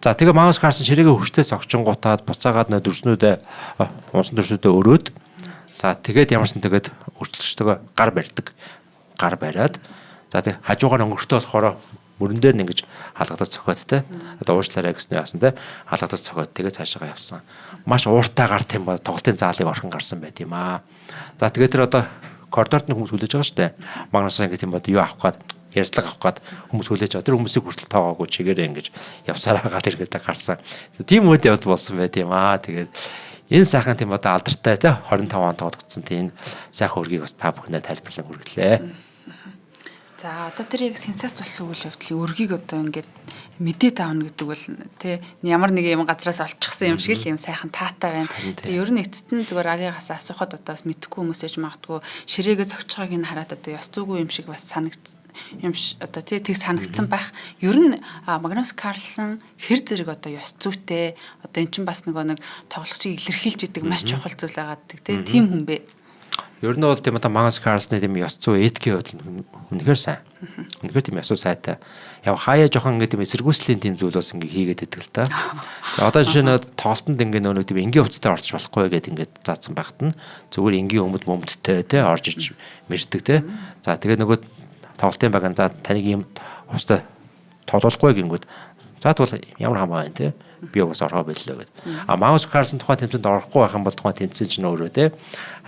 S2: За тэгээ Магнус Карлсон ширээгээ хүчтэй цогчонгуудаад буцаагаад нэ дөрснүүдээ унсан дөрснүүдээ өрөөд за тэгээд ямарсан тэгээд өрчлөлтөөгөө гар барьдаг. Гар бариад за тэг хажуугаар өнгөртөө болохоор мөрөн дээр нь ингэж халгадаж цохиод те одоо уушлаарай гэсэн яасан те халгадаж цохиод тэгээд цаашаа явсан. Маш ууртай гарт юм ба тоглолтын заалыг орхон гарсан байт юм аа. За тэгээд тэр одоо коридорт нэг хүмүүс хүлээж байгаа шүү дээ. Магнус ингэ тийм бод юу авах гээд ярьцлага авах гээд хүмүүс хүлээж байгаа. Тэр хүмүүсийг хүртэл тоогоогүй чигээрээ ингэж явсараа гал иргэдэ гарсан. Тийм үед явд болсон байт юм аа. Тэгээд энэ сайхан тийм одоо алдартай те 25 он тоглогдсон тийм сайхан үргийг бас та бүхэндээ тайлбарлан хүргэлээ.
S1: За одоо тэр яг сенсац болсон үйл явдлын өргийг одоо ингээд мэдээд аавна гэдэг бол тий ямар нэг юм газраас олчихсан юм шиг л юм сайхан таатай байна. Тэгээ ер нь эцэст нь зүгээр агигаас асуухад одоо мэдхгүй хүмүүс ээж магадгүй ширээгээ зогчхойг нь хараад одоо ёс зүйгүй юм шиг бас юм одоо тий тэг санагдсан байх. Ер нь Магнус Карлсон хэр зэрэг одоо ёс зүйтэй одоо эн чинь бас нэг тоглогчийг илэрхийлж идэг маш чухал зүйл байгаа гэдэг тий тийм хүн бэ.
S2: Ер нь бол тийм одоо Магнус Карлсны тийм ёс зүй этикийн хөдөл үнэхээр сайн. Үнэхээр тийм ёс зүй сайтай. Яг хаяа жоохон ингэ тийм эсэргүүцлийн тийм зүйл бас ингэ хийгээд идэг л та. Тэгээ одоо жишээ нь тоглолтод ингэ нөө тийм энгийн хувцастай орчих болохгүй гэдээ ингэ заасан багт нь зүгээр энгийн өмдтэй те орж иж мэрдэг те. За тэгээ нөгөө тоглолтын баганда таныг юм хувцастай тоглохгүй гингүүд за тэгвэл ямар хамаа байна те. Би бас орхоо байлаа гэд. Магнус Карлсон тухайн тэмцээнд орохгүй байх юм бол тухайн тэмцээн чинь өөрөө те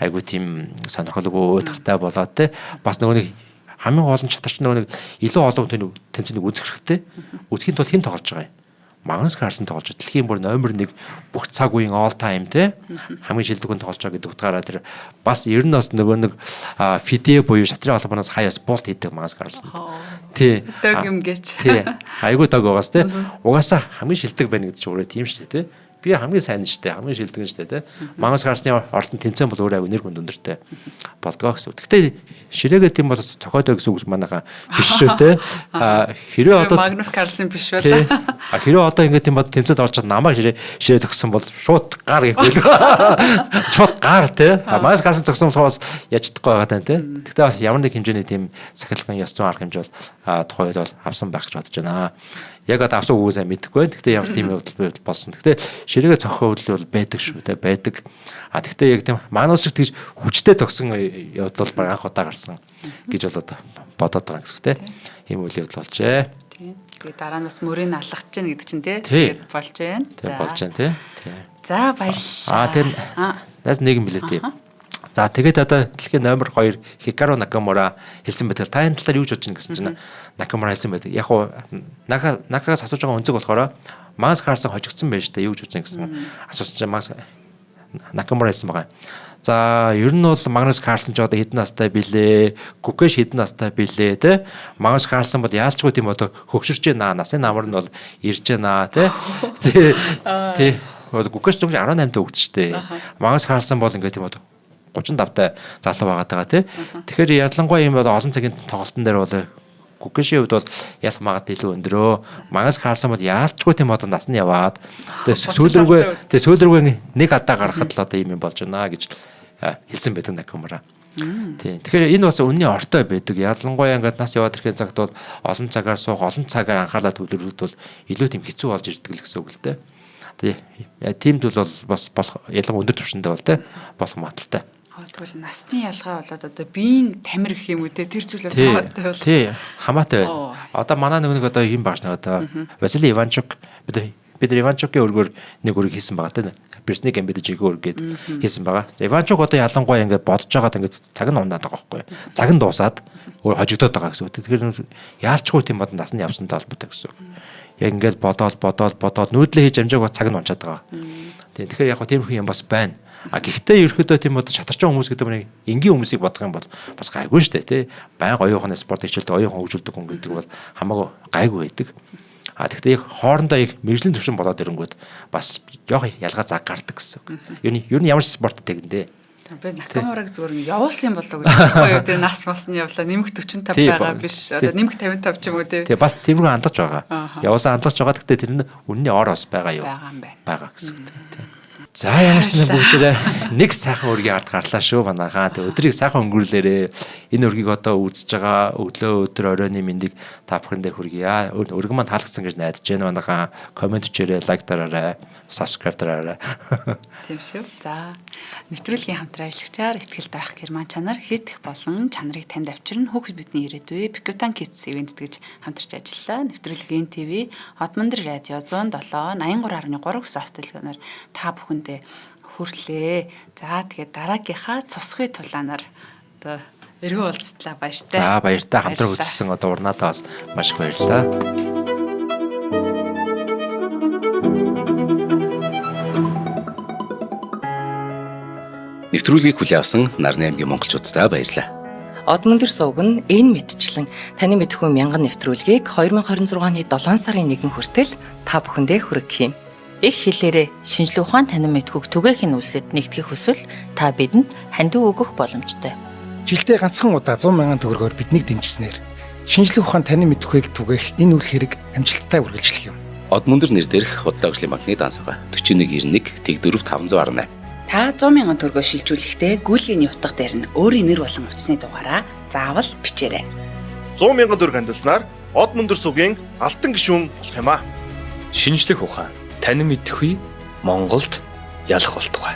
S2: айгу тийм сонирхолгүй өдөртэй болоод те бас нөгөө нэг хамгийн гол нь чатарч нөгөө нэг илүү олон тэмцээнийг үзэх хэрэгтэй. Үзэхийн тулд хэн тоглож байгаа юм? Магнус Карлсон тоглож дэлхийн бүр номер 1 бүх цаг үеийн all time те хамгийн шилдэг хүн тоглож байгаа гэдэг утгаараа тэр бас ер нь бас нөгөө нэг фидэ буюу шатрын холбооноос хаяа спорт хийдэг Магнус Карлсон. Тий.
S1: Дог юм гэж.
S2: Тий. Айгуу дог байгаас те. Угаасаа хамгийн шилдэг байна гэдэг чинь өөрөө тийм шүү дээ те. Би хамгийн сайн нь шүү дээ. Хамгийн шилдэг нь шүү дээ те. Магнус Карлсны оролцсон тэмцээн бол өөрөө айгуу нэр хүнд өндөртэй болдгоо гэсэн. Гэхдээ ширээгээ тийм бол цохойдоо гэсэн үг манайхаа биш шүү те. Хэрвээ одоо
S1: Магнус Карлсон биш бол
S2: хэрвээ одоо ингэ тийм бод тэмцээд орж чад намаа ширээ зогссон бол шууд гар гэхгүй. Шууд гар те. Магнус Карлсон зогссон болохоос яаж чадахгүй байгаа тань те. Гэхдээ бас ямар нэг хэмжээний тийм сахилгын ёс зүйн арга хэмжээ бол тухайд бол авсан байх гэж бодож байна. Яг одоо авсан үгүй сайн мэдэхгүй байна. Гэхдээ ямар тийм явдал болсон. Гэхдээ ширээгээ цохих хөдөл бол байдаг шүү те. Байдаг. Гэхдээ яг тийм Магнус шиг тэгж хүчтэй зогсон явдал бол баг анх удаа гарсан гэж бол одоо бодоод байгаа гэсэн үг те. Ийм үйл явдал болжээ.
S1: Тийм. Тэгээ дараа нь бас мөрийг алгах гэж байна гэдэг чинь тий.
S2: Тэгээд
S1: болж байна.
S2: Тийм болж байна тий.
S1: За баярлалаа.
S2: Тэр нас нэг юм билээ тий. За тэгээд одоо дэлхийн номер 2 Хикаро Накамура хэлсэн байдаг. Та энэ талаар юу ч бодож байна гэсэн чинь Накамура хэлсэн байдаг. Яг уу Накагаас асууж байгаа өнцөг болохоор Магнус Карлсон хожигдсон байж та юу гэж бодож гэсэн асуусан чинь Магнус Накамура хэлсэн байгаа. За ер нь бол Магнус Карлсон ч одоо хэдэн настай билээ, Гүкэш хэдэн настай билээ те. Магнус Карлсон бол яалчгүй тийм одоо хөгшөрч байна. Насны намар нь бол ирж байна те. Тий. Гүкэш ч 18 дэ өгдөө штэ. Магнус Карлсон бол ингээд тийм одоо 35 тай залуу байгаад байгаа тий. Тэгэхээр ялангуяа юм бол олон цагийн тоглолтын дээр бол Гүкэшийн хувьд бол ял магад илүү өндөрөө. Магнус Карлсон бол яалчгүй тийм одоо насны яваад тэгээ сүүл рүүгээ нэг адаа гаргахад л одоо юм болж байна гэж хэлсэн байдаг Накамура. Тийм. Тэгэхээр энэ бас үнний ортой байдаг. Ялангуяа ингээд нас яваад ирэхэд цагт бол олон цагаар суух, олон цагаар анхаарлаа төвлөрүүлэхэд бол илүү тийм хэцүү болж ирдэг л гэсэн үг л дээ. Тийм зүйл бол бас болох ялангуяа өндөр түвшиндээ бол те болох магадaltaй.
S1: Тэгвэл насны ялгаа болоод одоо биеийн тамир гэх юм үү те тэр зүйлээс хамаатай бол.
S2: Тий, хамаатай байна. Одоо манай нэг одоо юм багш нэг одоо Василий Иванчук бид Иванчукийн өргөөр нэг өрг хийсэн байгаа те. Персник эмбэдэж иргөө өрг гээд хийсэн байгаа. Иванчук одоо ялангуяа ингээд бодож байгаад ингээд цаг нь ундаад байгаа байхгүй. Цаг нь дуусаад хожигдоод байгаа гэсэн үг. Тэгэхээр яалчгүй тийм бод насны явсантай холбоотой гэсэн үг. Яг ингээд бодоод нүүдлээ хийж амжааг цаг нь унчаад байгаа. Тийм. Тэгэхээр яг тийм хүн юм бас байна. Гэхдээ ерөөдөө тийм одоо чатарчин хүмүүс гэдэг нь энгийн хүмүүсийг бодох юм бол бас гайгүй шүү дээ тий. Баян оюухан спорт хичээлдэг оюухан хөгжүүлдэг хүн гэдэг бол хамаагүй гайгүй байдаг. Тэгэхдээ яг хоорондоо яг мэрэгжлийн төвшин болоод ирэнгүүт бас жоох ялгаа заг гардаг гэсэн үг. Ер нь ямар ч спорт тэгнэ.
S1: Би Накамураг зүгээр явуулсан юм болоо гэж бодохгүй юу тий. Нас болсны явлаа нэмэх 45 байгаа биш. Одоо нэмэх 55 ч юм уу тий.
S2: Тэгээ бас тиймэрхүү хандаж байгаа. Явуулсан хандаж байгаа. Гэхдээ тэр нь үнний ор бас байгаа юу? Байгаа гэсэн үг тий. За яарсан бүгдээ нэг сайхан өргийн ард гарлаа шүү манайхаа. Тэг өдрийг сайхан өнгөрүүлээрээ энэ өргийг одоо үзэж байгаа өглөө өдөр оройны мэндийг та бүхэндээ хүргье. Өргөн маань таалагдсан гэж найдаж байна манайхаа. Комент хийрээ, лайк дараарай, subscribe дараарай.
S1: Тийм шүү. За нэвтрүүлгийн хамтран ажиллагчаар ихтгэл байх Герман чанар хийх болон чанарыг танд авчирна хүүхэд бидний ирээдүй Pikutan Kids event гэж хамтарч ажиллалаа. Нэвтрүүлгийн ТV Хотмондор радио 107 83.3 хүсээс төлөвлөгөөнөөр та бүхэндээ хүрлээ. За тэгээд дараагийнхаа цусгүй тулаанаар одоо эргүү уулзтлаа баяртай.
S2: За баяртай хамтран хөтлсөн одоо урнаадаа бас маш их баярлалаа.
S3: Нэвтрүүлгийг хүлээн авсан Нарны аймгийн монголчуудтай баярлалаа.
S4: Одмондор сувг нь энэ мэдчлэн таны мэдхүйн мянган нэвтрүүлгийг 2026 оны 7 сарын 1 хүртэл та бүхэндээ хүргэх юм. Их хэлээрээ шинжлэх ухаан танин мэдхүйг түгээхийн үлсэд нэгтгэх хүсвэл та бидэнд хандив өгөх боломжтой.
S5: Жилдээ ганцхан удаа 100,000 төгрөгөөр биднийг дэмжснээр шинжлэх ухаан танин мэдхүйг түгээх энэ үйл хэрэг амжилттай үргэлжлэх юм.
S3: Одмондор нэр дээрх Худалдаажлын банкны дансгаа 4191 Тэг 4518.
S1: Та 100,000 төгрөгөөр шилжүүлэхдээ гүйлгийн утга дээр нь өөрийн нэр болон утасны дугаараа заавал бичээрэй.
S6: 100,000 төгрөг хандалснаар Одмондор сувгийн алтан гишүүн болох юм а.
S7: Шинжлэх ухаан танин мэдхгүй Монголд ялах болтугай.